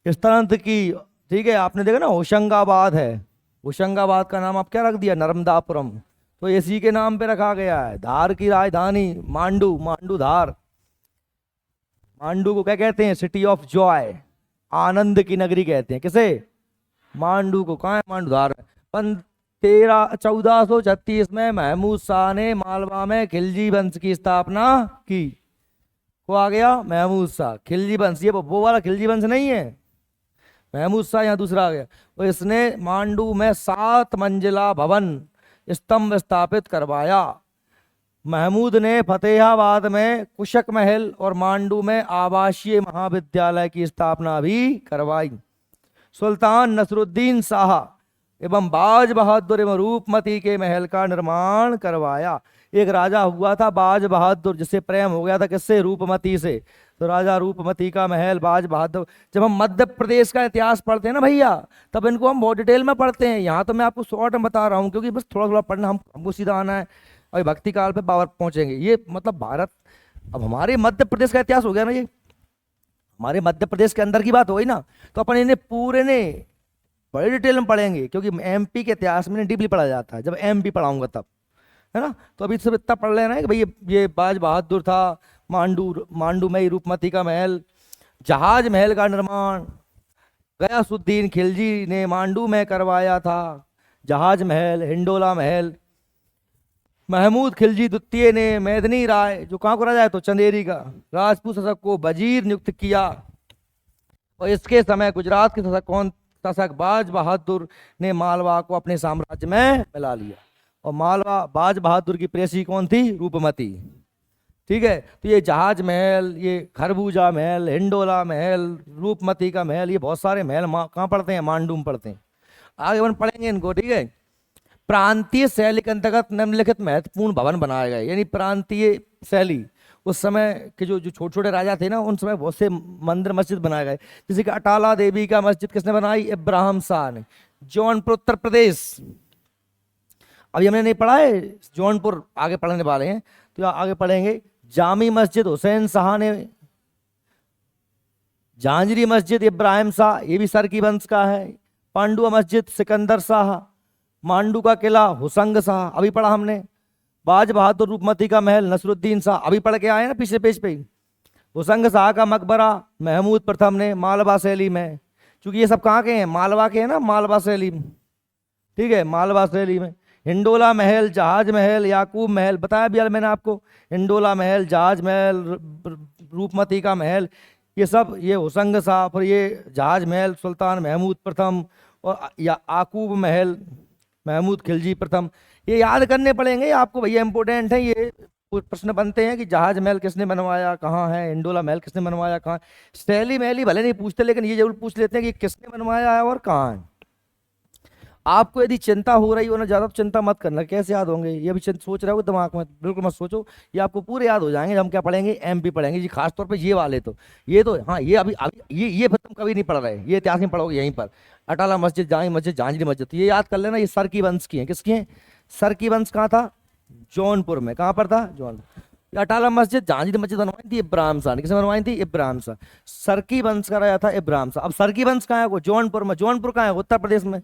इस तरह की, ठीक है, आपने देखा ना होशंगाबाद है, होशंगाबाद का नाम आप क्या रख दिया? नर्मदापुरम, तो इसी के नाम पे रखा गया है। धार की राजधानी मांडू, मांडू धार। मांडू को क्या कहते हैं? सिटी ऑफ जॉय, आनंद की नगरी कहते हैं। किसे? मांडू को। कहाँ है मांडू? धार। 1436 में महमूद शाह ने मालवा में खिलजी वंश की स्थापना की। को आ गया? महमूद शाह। खिलजी वंश, ये वो वाला खिलजी वंश नहीं है, महमूद शाह यहाँ दूसरा आ गया। और इसने मांडू में 7 मंजिला भवन स्तंभ स्थापित करवाया। महमूद ने फतेहाबाद में कुशक महल और मांडू में आवासीय महाविद्यालय की स्थापना भी करवाई। सुल्तान नसरुद्दीन शाह एवं बाज बहादुर एवं रूपमती के महल का निर्माण करवाया। एक राजा हुआ था बाज बहादुर, जिससे प्रेम हो गया था, किससे? रूपमती से। तो राजा रूपमती का महल बाज बहादुर। जब हम मध्य प्रदेश का इतिहास पढ़ते हैं ना भैया, तब इनको हम बहुत डिटेल में पढ़ते हैं। यहाँ तो मैं आपको शॉर्ट में बता रहा हूँ, क्योंकि बस थोड़ा थोड़ा पढ़ना, हमको सीधा आना है और भक्ति काल पे पावर पहुंचेंगे। ये मतलब भारत, अब हमारे मध्य प्रदेश का इतिहास हो गया ना, ये हमारे मध्य प्रदेश के अंदर की बात हो गई ना, तो अपन इन्हें पूरे ने बड़े डिटेल में पढ़ेंगे, क्योंकि एमपी के इतिहास में डीपली पढ़ा जाता है, जब एमपी पढ़ाऊंगा तब, है ना। तो अभी सब इतना पढ़ लेना है कि भाई ये बाज बहादुर था। मांडू में ही रूपमती का महल, जहाज महल का निर्माण गयासुद्दीन खिलजी ने मांडू में करवाया था। जहाज महल, हिंडोला महल महमूद खिलजी द्वितीय ने मेदनी राय, जो कहाँ को राजा है? तो चंदेरी का, राजपूत शासक को वजीर नियुक्त किया। और इसके समय गुजरात के शासक कौन? शासक बाज बहादुर ने मालवा को अपने साम्राज्य में मिला लिया। और मालवा, बाज बहादुर की प्रेसी कौन थी? रूपमती। ठीक है, तो ये जहाज महल, ये खरबूजा महल, हिंडोला महल, रूपमती का महल, ये बहुत सारे महल कहाँ पढ़ते हैं? मांडू में पढ़ते हैं। आगे अपन पढ़ेंगे इनको। ठीक है, प्रांतीय शैली के अंतर्गत निम्नलिखित महत्वपूर्ण भवन बनाए गए। यानी प्रांतीय शैली, उस समय के जो जो छोटे छोटे राजा थे ना, उन समय बहुत से मंदिर मस्जिद बनाए गए। जैसे कि अटाला देवी का मस्जिद किसने बनाई? इब्राहिम शाह ने। जौनपुर उत्तर प्रदेश। अभी हमने नहीं पढ़ा है जौनपुर, आगे पढ़ने वाले हैं तो आगे पढ़ेंगे। जामी मस्जिद हुसैन शाह ने, झांझरी मस्जिद इब्राहिम शाह, ये भी सरकी वंश का है। पांडुआ मस्जिद सिकंदर शाह, मांडू का किला हुसंग शाह, अभी पढ़ा हमने। बाज बहादुर रूपमती का महल नसरुद्दीन शाह, अभी पढ़ के आए ना पिछले पेज पे ही। हुसंग शाह का मकबरा महमूद प्रथम ने मालवा शैली में, क्योंकि ये सब कहाँ के हैं, मालवा के हैं ना, मालवा शैली में, ठीक है, मालवा शैली में। हिंडोला महल, जहाज महल, याकूब महल, बताया भी यार मैंने आपको। हिंडोला महल, जहाज महल, रूपमती का महल, ये सब ये हुसंग शाह, फिर ये जहाज महल सुल्तान महमूद प्रथम, और या आकूब महल महमूद खिलजी प्रथम। ये याद करने पड़ेंगे आपको भैया, इंपॉर्टेंट है ये। प्रश्न बनते हैं कि जहाज महल किसने बनवाया, कहाँ है, हिंडोला महल किसने बनवाया, कहाँ। शैली महली भले नहीं पूछते, लेकिन ये जरूर पूछ लेते हैं कि किसने बनवाया है और कहाँ है। आपको यदि चिंता हो रही हो ना, ज्यादा चिंता मत करना, कैसे याद होंगे ये भी सोच रहे हो दिमाग में, बिल्कुल मत सोचो, ये आपको पूरे याद हो जाएंगे। हम क्या पढ़ेंगे, एमपी पढ़ेंगे जी, खासतौर पे ये वाले तो, ये तो हाँ, ये अभी अभी ये फिर तुम कभी नहीं पढ़ रहे, ये इतिहास में पढ़ोगे यहीं पर। अटाला मस्जिद, जामी मस्जिद, झांझरी मस्जिद, तो ये याद कर लेना, ये सरकी वंश की है। किसकी है, सरकी वंश। कहाँ था, जौनपुर में। कहाँ पर था, जौनपुर। अटाला मस्जिद, झांझरी मस्जिद बनवाई थी इब्राहिम शाह ने। किसने बनवाई थी, इब्राहिम शाह। सरकी वंश का राजा था इब्राहिम शाह। अब सरकी वंश कहाँ है, वो जौनपुर में। जौनपुर कहाँ है, उत्तर प्रदेश में।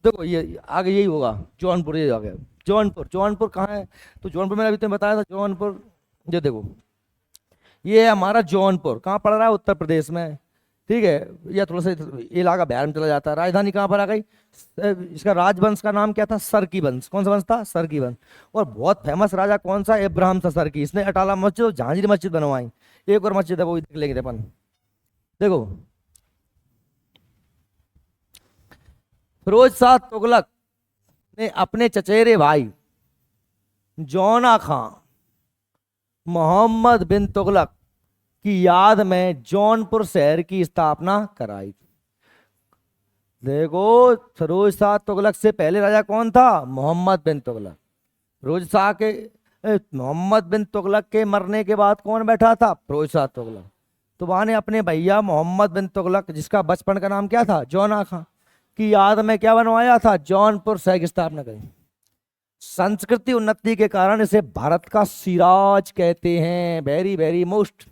देखो ये आगे यही होगा, जौनपुर, ये आ गया जौनपुर। जौनपुर कहाँ है, तो जौनपुर मैंने अभी तुम्हें बताया था, जौनपुर। ये देखो ये है हमारा जौनपुर, कहाँ पड़ रहा है, उत्तर प्रदेश में, ठीक है। यह थोड़ा सा इलाका बिहार में चला जाता है। राजधानी कहाँ पर आ गई, इसका राजवंश का नाम क्या था, सरकी वंश। कौन सा वंश था, सरकी वंश। और बहुत फेमस राजा कौन सा, इब्राहिम शाह सरकी। इसने अटाला मस्जिद और झांझरी मस्जिद बनवाई। एक और मस्जिद है वो देख लेंगे अपन। देखो फिरोज शाह तुगलक ने अपने चचेरे भाई जौना खां मोहम्मद बिन तुगलक की याद में जौनपुर शहर की स्थापना कराई। देखो फिरोज शाह तुगलक से पहले राजा कौन था, मोहम्मद बिन तुगलक। फिरोज शाह के मोहम्मद बिन तुगलक के मरने के बाद कौन बैठा था, फिरोज शाह तुगलक। तो वहां ने अपने भैया मोहम्मद बिन तुगलक, जिसका बचपन का नाम क्या था, जौना खां, की याद में क्या बनवाया था, जौनपुर शहर की स्थापना करी। संस्कृति उन्नति के कारण इसे भारत का सिराज कहते हैं। Very very most.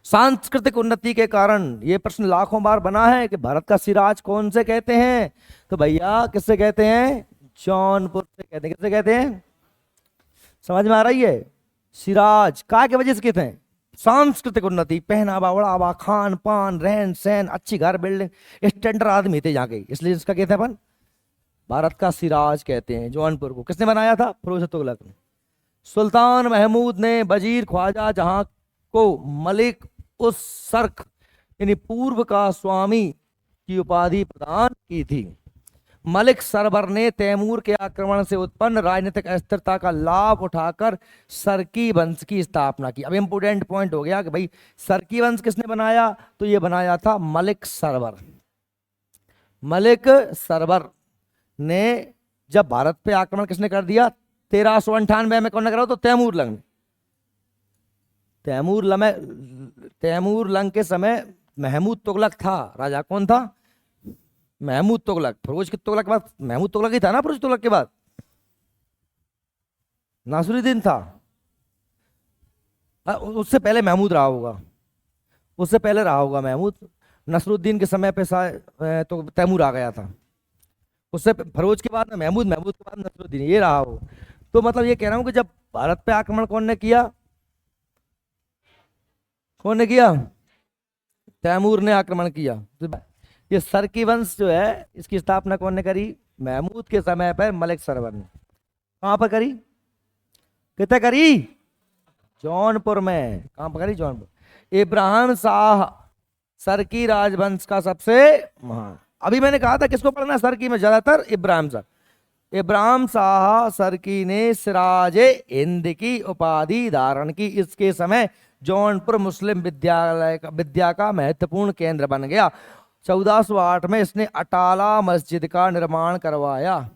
सांस्कृतिक उन्नति के कारण ये प्रश्न लाखों बार बना है कि भारत का सिराज कौन से कहते हैं, तो भैया किससे कहते हैं, जौनपुर से कहते हैं। किससे कहते हैं, समझ में आ रही है। सिराज का के वजह से कहते हैं, सांस्कृतिक उन्नति, पहनावा ओढ़ावा, खान पान, रहन सहन, अच्छी घर बिल्डिंग, स्टैंडर्ड आदमी थे यहाँ के, इसलिए इसका कहते हैं अपन भारत का सिराज कहते हैं जौनपुर को। किसने बनाया था, फिरोज तुगलक ने। सुल्तान महमूद ने वजीर ख्वाजा जहां को मलिक उस सर्क यानी पूर्व का स्वामी की उपाधि प्रदान की थी। मलिक सरवर ने तैमूर के आक्रमण से उत्पन्न राजनीतिक अस्थिरता का लाभ उठाकर सरकी वंश की स्थापना की। अब इंपोर्टेंट पॉइंट हो गया कि भाई सरकी वंश किसने बनाया, तो ये बनाया था मलिक सरवर। मलिक सरवर ने जब भारत पे आक्रमण किसने कर दिया, 1398 में कौन ने करा, तो तैमूर लंग। तैमूर लंग के समय महमूद तुगलक था राजा। कौन था, महमूद तुगलक। फिरोज के तुगलक के बाद महमूद तुगलक ही था ना, फिरोज तुगलक के बाद नासरुद्दीन था। उससे पहले महमूद रहा होगा, उससे पहले रहा होगा महमूद। नसरुद्दीन के समय पे तो तैमूर आ गया था। उससे फिरोज के बाद महमूद, महमूद के बाद नसरुद्दीन, ये रहा हो। तो मतलब ये कह रहा हूं कि जब भारत पे आक्रमण कौन ने किया, कौन ने किया, तैमूर ने आक्रमण किया। तो ये सरकी वंश जो है इसकी स्थापना कौन ने करी, महमूद के समय पर मलिक सरवर ने। कहां पर करी, कितने करी, जौनपुर में। कहां पर करी, जौनपुर। इब्राहिम शाह सरकी राजवंश का सबसे महान। अभी मैंने कहा था किसको पढ़ना, सरकी में ज्यादातर इब्राहिम शाह। इब्राहिम शाह सरकी ने सिराज हिंद की उपाधि धारण की। इसके समय जौनपुर मुस्लिम विद्या का महत्वपूर्ण केंद्र बन गया। 1408 में इसने अटाला मस्जिद का निर्माण करवाया।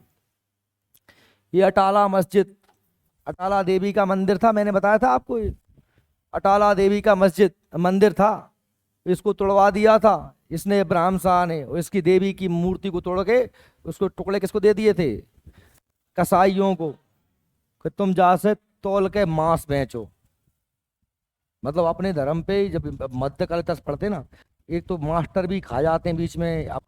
ये अटाला मस्जिद, अटाला देवी का मंदिर था, मैंने बताया था आपको, अटाला देवी का मस्जिद मंदिर था, इसको तोड़वा दिया था। इसने इब्राहिम शाह ने और इसकी देवी की मूर्ति को तोड़ के उसको टुकड़े किसको दे दिए थे? कसाईयों को, कि तुम जा से तौल के मांस बेचो। मतलब अपने धर्म पे ही जब मध्यकाल तक पढ़ते ना, एक तो मास्टर भी खा जाते हैं बीच में। अब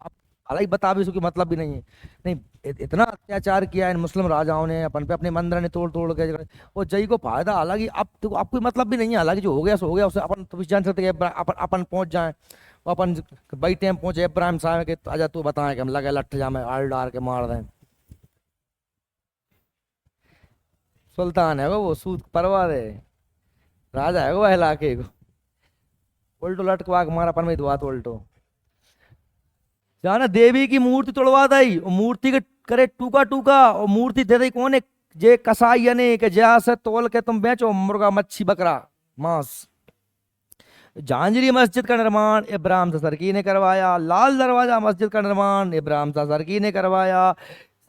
हालांकि बता भी इसको मतलब भी नहीं है। नहीं, इतना अत्याचार किया है इन मुस्लिम राजाओं ने अपन पे, अपने मंदिर ने तोड़ तोड़ के। और जय को फायदा, हालांकि अब तो अब कोई मतलब भी नहीं है। हालांकि जो हो गया सो हो गया, उसे अपन तो जान सकते हैं कि अपन पहुंच जाए। और अपन भाई टाइम पहुंचे इब्राहिम साहब के, आजा तू बताए कि हम लगे लट्ठ जा में आल डाल के मार दें। सुल्तान है वो सूद परवार है, राजा है वो इलाके को। उल्टो लटकवा के मारा अपन में दुआ तो उल्टो जाना। देवी की मूर्ति तोड़वा दई और मूर्ति के करे टूका टूका, और मूर्ति दे दई कौन है? जे कसाई ने के जा से तोल के तुम बेचो मुर्गा मच्छी बकरा मांस। झांझरी मस्जिद का निर्माण इब्राहिम सरकी ने करवाया। लाल दरवाजा मस्जिद का निर्माण इब्राहिम सरकी ने करवाया।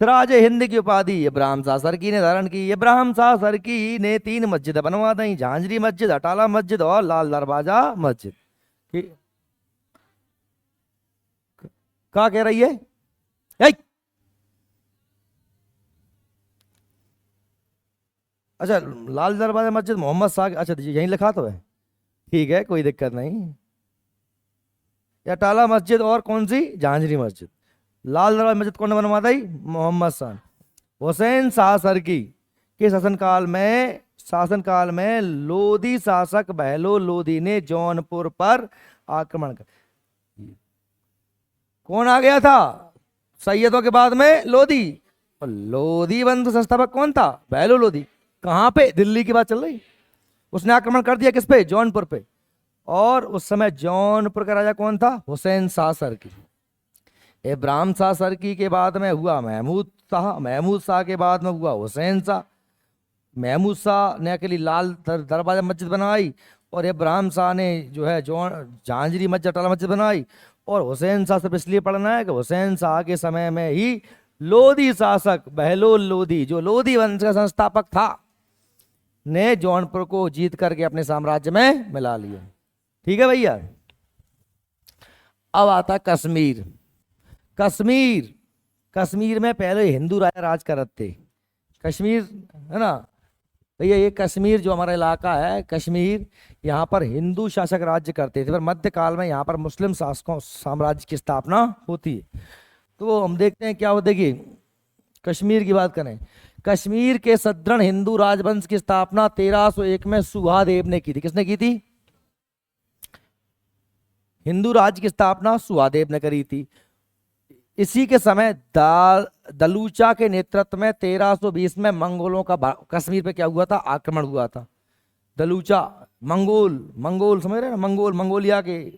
सिराज हिंद की उपाधि इब्राहिम सरकी ने धारण की। इब्राहिम सरकी ने 3 मस्जिद बनवा दी, झांझरी मस्जिद, अटाला मस्जिद और लाल दरवाजा मस्जिद। क्या कह रही है? ऐ! अच्छा, लाल दरवाजा मस्जिद मोहम्मद शाह, अच्छा यहीं लिखा तो है, ठीक है कोई दिक्कत नहीं। या टाला मस्जिद और कौन सी? झांझरी मस्जिद। लाल दरवाजा मस्जिद कौन बनवा दी? मोहम्मद शाह। हुसैन शाह सरकी के शासनकाल में लोधी शासक बहलोल लोधी ने जौनपुर पर आक्रमण कर। कौन आ गया था सैयदों के बाद में? लोधी। और लोधी वंश संस्थापक कौन था? बहलोल लोधी। कहां पे? दिल्ली की बात चल रही। उसने आक्रमण कर दिया किस पे? जौनपुर पे। और उस समय जौनपुर का राजा कौन था? हुसैन शाह सरकी। इब्राहिम शाह सरकी के बाद में हुआ महमूद शाह, महमूद शाह के बाद में हुआ हुसैन शाह। महमूद शाह ने अकेली लाल दरवाजा मस्जिद बनाई, और इब्राहिम शाह ने जो है झांझरी मस्जिद, अटाला मस्जिद बनाई। और हुसैन शाह सिर्फ इसलिए पढ़ना है कि हुसैन शाह के समय में ही लोधी शासक बहलोल लोधी, जो लोधी वंश का संस्थापक था, ने जौनपुर को जीत करके अपने साम्राज्य में मिला लिया। ठीक है भैया। अब आता कश्मीर। कश्मीर, कश्मीर में पहले हिंदू राजा राज करते थे। कश्मीर है ना भैया, ये कश्मीर जो हमारा इलाका है कश्मीर, यहाँ पर हिंदू शासक राज्य करते थे। पर मध्यकाल में यहाँ पर मुस्लिम शासकों साम्राज्य की स्थापना होती है। तो हम देखते हैं क्या होता है कि कश्मीर की बात करें। कश्मीर के सदृढ़ हिंदू राजवंश की स्थापना 1301 में सुहादेव ने की थी। किसने की थी? हिंदू राज्य की स्थापना सुहादेव ने करी थी। इसी के समय दलूचा के नेतृत्व में 1320 में मंगोलों का कश्मीर पे क्या हुआ था? आक्रमण हुआ था। दलूचा, मंगोल समझ रहे हैं ना? मंगोलिया के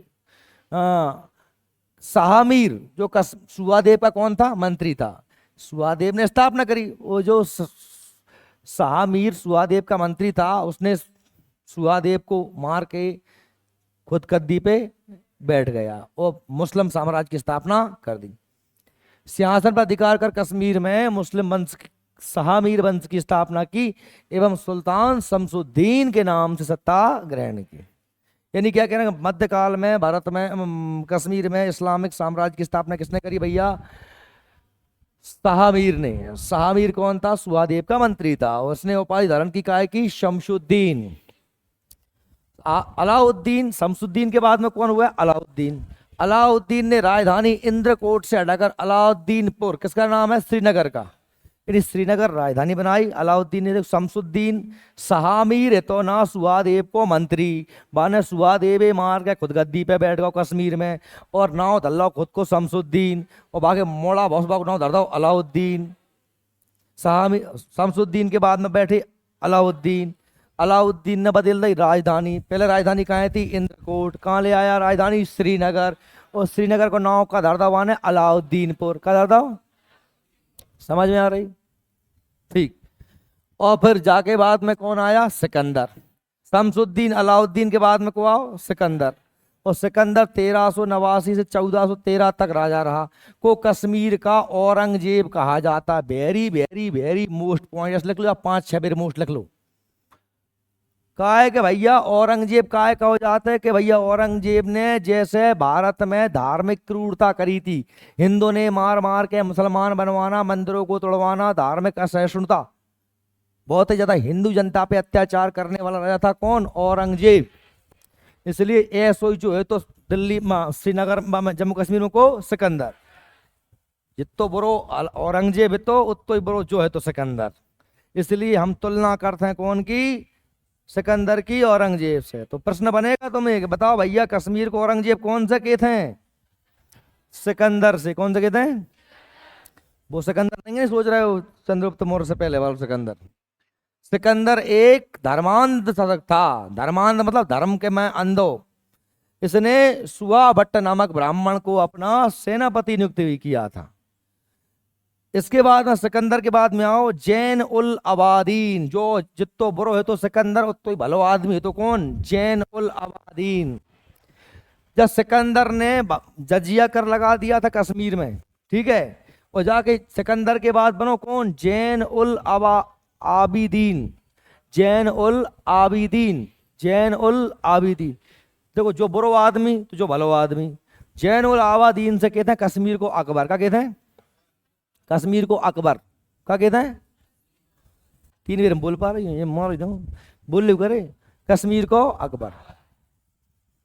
शाहमीर, जो सुहादेव का कौन था? मंत्री था। सुहादेव ने स्थापना करी। वो जो शाहमीर सुहादेव का मंत्री था, उसने सुहादेव को मार के खुद गद्दी पे बैठ गया और मुस्लिम साम्राज्य की स्थापना कर दी। सिंहासन पर अधिकार कर कश्मीर में मुस्लिम वंश शाहमीर वंश की स्थापना की एवं सुल्तान शमसुद्दीन के नाम से सत्ता ग्रहण की। यानी क्या कहना, मध्यकाल में भारत में कश्मीर में इस्लामिक साम्राज्य की स्थापना किसने करी भैया? शाहमीर ने। शाहमीर कौन था? सुहादेव का मंत्री था। उसने उपाधि धारण की काय की? शमसुद्दीन। अलाउद्दीन, शमसुद्दीन के बाद में कौन हुआ? अलाउद्दीन। अलाउद्दीन ने राजधानी इंद्रकोट से हटाकर अलाउद्दीनपुर, किसका नाम है? श्रीनगर का, यानी श्रीनगर राजधानी बनाई अलाउद्दीन ने। शमसुद्दीन शाहमीर तो ना सुहादेव को मंत्री बाने, सुहादेव मार के खुद गद्दी पे बैठ गया कश्मीर में, और नाव धल्ला खुद को शमसुद्दीन, और बाकी मोड़ा बहुत बाग नाव धर दो अलाउद्दीन। शमसुद्दीन के बाद में बैठे अलाउद्दीन। अलाउद्दीन ने बदल दी राजधानी। पहले राजधानी कहाँ थी? इंद्रकोट। कहाँ ले आया राजधानी? श्रीनगर। और श्रीनगर को नाव का धर दो ने अलाउद्दीनपुर का धर दो। समझ में आ रही? ठीक। और फिर जाके बाद में कौन आया? सिकंदर। शमसुद्दीन अलाउद्दीन के बाद में को आओ सिकंदर। और सिकंदर 1389 से 1413 तक राजा रहा। को कश्मीर का औरंगजेब कहा जाता। Very very very most point लिख लो, 5-6 बार मोस्ट लिख लो। काहे के भैया औरंगजेब काहे कहो जाते हैं कि भैया औरंगजेब ने जैसे भारत में धार्मिक क्रूरता करी थी, हिंदू ने मार मार के मुसलमान बनवाना, मंदिरों को तोड़वाना, धार्मिक असहिष्णुता, बहुत ही ज्यादा हिंदू जनता पे अत्याचार करने वाला राजा था कौन? औरंगजेब। इसलिए ऐसो जो है तो दिल्ली श्रीनगर जम्मू कश्मीर में को सिकंदर, जितो बुरो औरंगजेब तो उतो ही बुरो जो है तो सिकंदर। इसलिए हम तुलना करते हैं कौन की? सिकंदर की औरंगजेब से। तो प्रश्न बनेगा तुम्हें कि बताओ भैया कश्मीर को औरंगजेब कौन से कहते हैं? सिकंदर से। कौन से कहते हैं? वो सिकंदर नहीं सोच रहे हो चंद्रगुप्त मौर्य से पहले वाला सिकंदर। सिकंदर एक धर्मांध शासक था। धर्मांध मतलब धर्म के मैं अंधो। इसने सुआ भट्ट नामक ब्राह्मण को अपना सेनापति नियुक्त भी किया था। इसके बाद में सिकंदर के बाद में आओ जैन उल अबादीन, जो जितो बुरो है तो सिकंदर उतो ही भलो आदमी है तो कौन? जैन उल अबादीन। जब सिकंदर ने जजिया कर लगा दिया था कश्मीर में, ठीक है, और जाके सिकंदर के बाद बनो कौन? जैन उल आबिदीन। जैन उल आबिदीन। जैन उल आबिदीन। देखो जो बुरो आदमी तो जो भलो आदमी। जैन उल आबादीन से कहते हैं कश्मीर को अकबर। का कहते हैं? कश्मीर को अकबर। का कहते हैं? 3 बार हम बोल पा रही हूँ, ये मार दो बोल लो करे। कश्मीर को अकबर।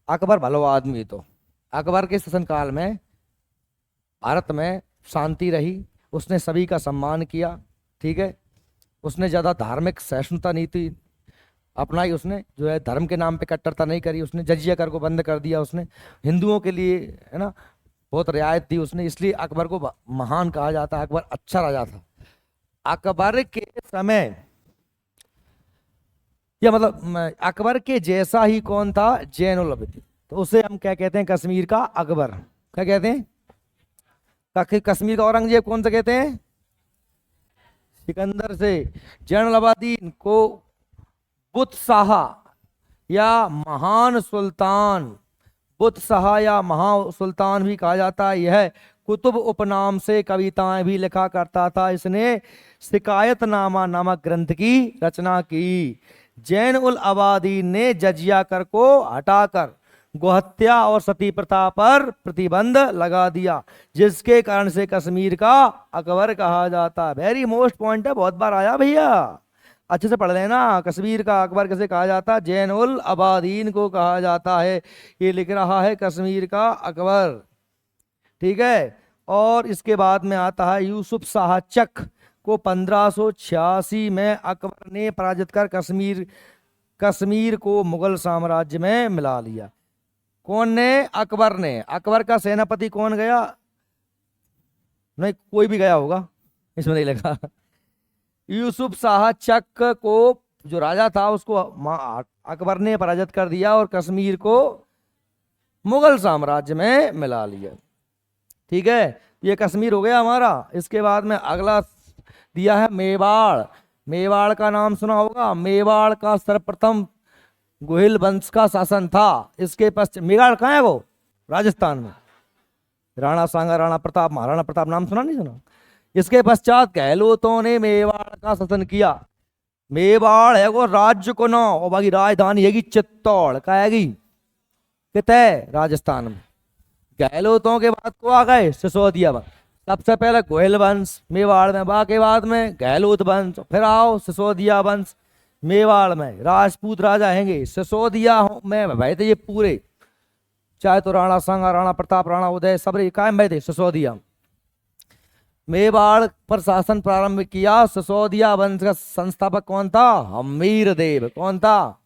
अकबर भलो आदमी। तो अकबर के शासनकाल में भारत में शांति रही, उसने सभी का सम्मान किया, ठीक है, उसने ज्यादा धार्मिक सहिष्णुता नीति अपनाई, उसने जो है धर्म के नाम पे कट्टरता नहीं करी, उसने जजिया कर को बंद कर दिया, उसने हिंदुओं के लिए है ना बहुत रियायत दी उसने। इसलिए अकबर को महान कहा जाता है। अकबर अच्छा राजा था। अकबर के समय या मतलब अकबर के जैसा ही कौन था? जैनुल आबिदीन। तो उसे हम क्या कहते हैं? कश्मीर का अकबर। क्या कहते हैं? कश्मीर का औरंगजेब कौन सा कहते हैं? सिकंदर से। जैनुल आबिदीन को बुतशाह या महान सुल्तान, बुतशाह या महा सुल्तान भी कहा जाता है। यह कुतुब उपनाम से कविताएं भी लिखा करता था। इसने शिकायतनामा नामक ग्रंथ की रचना की। जैन उल अबादीन ने जजिया कर को हटाकर गोहत्या और सती प्रथा पर प्रतिबंध लगा दिया, जिसके कारण से कश्मीर का अकबर कहा जाता है। वेरी मोस्ट पॉइंट है, बहुत बार आया भैया, अच्छे से पढ़ लेना। कश्मीर का अकबर कैसे कहा जाता है? जैन उल अबादीन को कहा जाता है। ये लिख रहा है कश्मीर का अकबर, ठीक है। और इसके बाद में आता है यूसुफ शाह चक को 1586 में अकबर ने पराजित कर कश्मीर को मुगल साम्राज्य में मिला लिया। कौन ने? अकबर ने। अकबर का सेनापति कौन गया? नहीं कोई भी गया होगा, इसमें नहीं लगा। यूसुफ शाह चक को जो राजा था उसको अकबर ने पराजित कर दिया और कश्मीर को मुगल साम्राज्य में मिला लिया, ठीक है। ये कश्मीर हो गया हमारा। इसके बाद में अगला दिया है मेवाड़। मेवाड़ का नाम सुना होगा। मेवाड़ का सर्वप्रथम गोहिल वंश का शासन था। इसके पश्चात मेवाड़ कहाँ है? वो राजस्थान में। राणा सांगा, राणा प्रताप, महाराणा प्रताप नाम सुना नहीं सुना? इसके पश्चात गहलोतों ने मेवाड़ का शासन किया। मेवाड़ है वो राज्य को ना, और बाकी राजधानी है चित्तौड़। का है कितने? राजस्थान में। गहलोतों के बाद को आ गए सिसोदिया वंश। सबसे पहले गोहिल वंश मेवाड़ में, बाकी बाद में गहलोत वंश, फिर आओ सिसोदिया वंश। मेवाड़ में राजपूत राजा हैंगे। सिसोदिया में भाई थे ये पूरे, चाहे तो राणा सांगा, राणा प्रताप, राणा उदय सब कायम भाई थे सिसोदिया। मेवाड़ पर शासन प्रारंभ किया। सिसोदिया वंश का संस्थापक कौन था? हम्मीर देव। कौन था?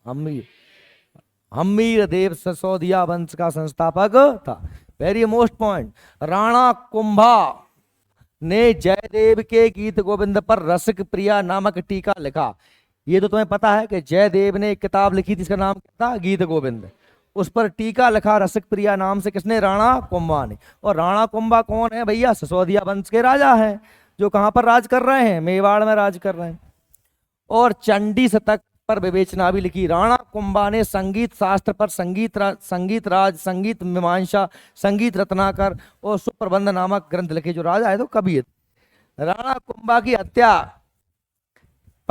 हम्मीर देव सिसोदिया वंश का संस्थापक था। Very most point, Rana Kumbha ने जयदेव के गीत गोविंद पर रसिक प्रिया नामक टीका लिखा। ये तो तुम्हें पता है कि जयदेव ने एक किताब लिखी थी, इसका नाम क्या था? गीत गोविंद। उस पर टीका लिखा रसिक प्रिया नाम से, किसने? राणा कुंभा ने। और राणा कुंभा कौन है भैया? सिसोदिया वंश के राजा हैं, जो कहां पर राज कर रहे हैं? मेवाड़ में राज कर रहे हैं। और चंडी शतक पर विवेचना भी लिखी। राणा कुंभा ने संगीत शास्त्र पर संगीत राज, संगीत मीमांसा, संगीत रत्नाकर और सुप्रबंध नामक ग्रंथ लिखे। जो राजा है तो कवि है। राणा कुंभा की हत्या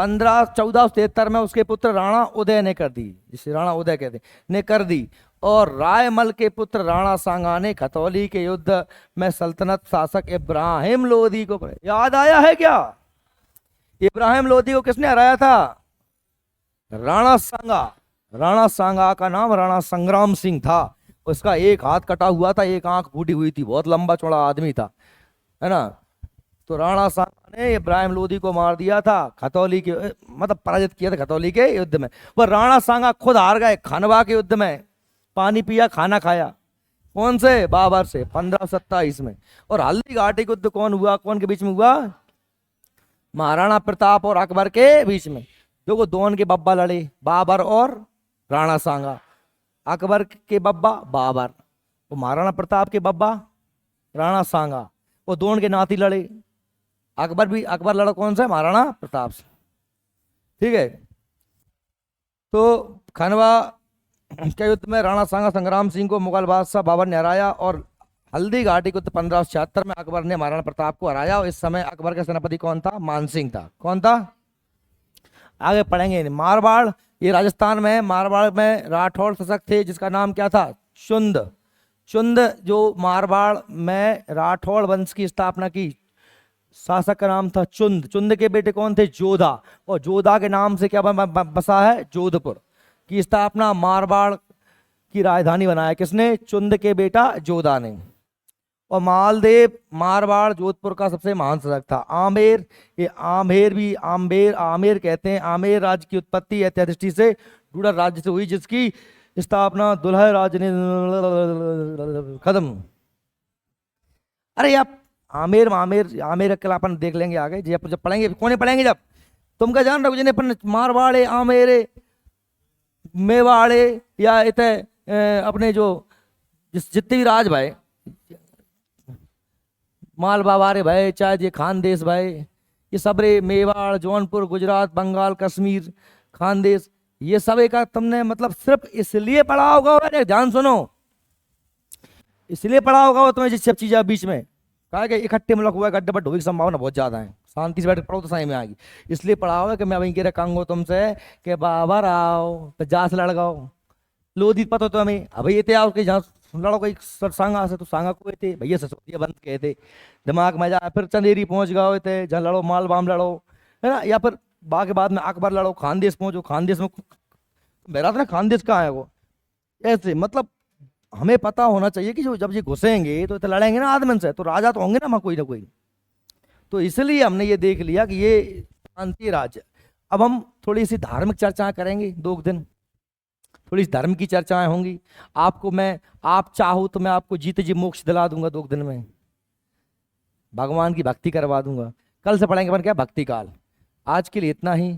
1473 में उसके पुत्र राणा उदय ने कर दी, जिसे राणा उदय कहते ने कर दी। और रायमल के पुत्र राणा सांगा ने खतौली के युद्ध में सल्तनत शासक इब्राहिम लोदी को याद आया है क्या? इब्राहिम लोदी को किसने हराया था? राणा सांगा। राणा सांगा का नाम राणा संग्राम सिंह था। उसका एक हाथ कटा हुआ था, एक आंख फूटी हुई थी, बहुत लंबा चौड़ा आदमी था, है ना। तो राणा सांगा ने इब्राहिम लोदी को मार दिया था खतौली के, मतलब पराजित किया था खतौली के युद्ध में। वह राणा सांगा खुद हार गए खनवा के युद्ध में, पानी पिया खाना खाया। कौन से? बाबर से 1527 में। और हल्दी घाटी युद्ध कौन हुआ, कौन के बीच में हुआ? महाराणा प्रताप और अकबर के बीच में। देखो दोनों के बब्बा लड़े, बाबर और राणा सांगा। अकबर के बब्बा बाबर, वो महाराणा प्रताप के बब्बा राणा सांगा, वो दोनों के नाती लड़े। अकबर लड़ा कौन सा? महाराणा प्रताप से, ठीक है। तो खनवा के युद्ध में राणा सांगा संग्राम सिंह को मुगल बादशाह बाबर ने हराया। और हल्दी घाटी युद्ध 1576 में अकबर ने महाराणा प्रताप को हराया। और इस समय अकबर का सेनापति कौन था? मानसिंह था। कौन था? आगे पढ़ेंगे। मारवाड़, ये राजस्थान में है। मारवाड़ में राठौड़ शासक थे जिसका नाम क्या था? चुंद। चुंद जो मारवाड़ में राठौड़ वंश की स्थापना की, शासक का नाम था चुंद। चुंद के बेटे कौन थे? जोधा। और जोधा के नाम से क्या बसा है? जोधपुर की स्थापना मारवाड़ की राजधानी बनाया किसने? चुंद के बेटा जोधा ने। और मालदेव मारवाड़ जोधपुर का सबसे महान शासक था। आमेर, ये आमेर कहते हैं। आमेर राज्य की उत्पत्ति ऐतिहासिक दृष्टि से डूडर राज्य से हुई, जिसकी स्थापना दुल्हे राज्य ने कदम। अरे आप आमेर आमेर कल अपन देख लेंगे आगे, जब पढ़ेंगे। कौन पढ़ेंगे? जब तुम क्या जान रहे हो जिन्हें अपन मारवाड़े, आमेरे, मेवाड़े या इतने अपने जो जितने भी राज भाई, माल बाबारे भाई, चाहे ये खानदेश भाई, ये सब रे, मेवाड़, जौनपुर, गुजरात, बंगाल, कश्मीर, खानदेश, ये सब एक तुमने मतलब सिर्फ इसलिए पढ़ा होगा। अरे ध्यान सुनो, इसलिए पढ़ा होगा तुम्हें जिस सब चीजें बीच में कहा कि इकट्ठे मुल्क हुआ, गड्ढे बड्ढ की संभावना बहुत ज्यादा है। शांति से बैठ पढ़ो तो सही में आएगी। इसलिए पढ़ा होगा कि मैं वहीं के रखूंगा तुमसे कि बाबर आओ तो जा से लड़गाओ। लोधी पता तो हमें अभी ये आओ कि जहाँ लड़ो कोई सांगा से, तो सांगा को थे भैया ससुरिया बंद कहते दिमाग में जा। फिर चंदेरी पहुंच गए थे जहाँ लड़ो, माल बाम लड़ो, है ना। या फिर के बाद में अकबर लड़ो, खानदेश पहुंचो, खानदेश में बहरात ना, खानदेश कहाँ है वो। ऐसे मतलब हमें पता होना चाहिए कि जो जब ये घुसेंगे तो लड़ेंगे ना आदमन से, तो राजा तो होंगे ना कोई ना कोई। तो इसलिए हमने ये देख लिया कि ये शांति राज्य। अब हम थोड़ी सी धार्मिक चर्चाएं करेंगे 2 दिन, थोड़ी सी धर्म की चर्चाएं होंगी। आपको मैं, आप चाहो तो मैं आपको जीते जी मोक्ष दिला दूंगा 2 दिन में, भगवान की भक्ति करवा दूंगा। कल से पढ़ेंगे अपन क्या? भक्ति काल। आज के लिए इतना ही।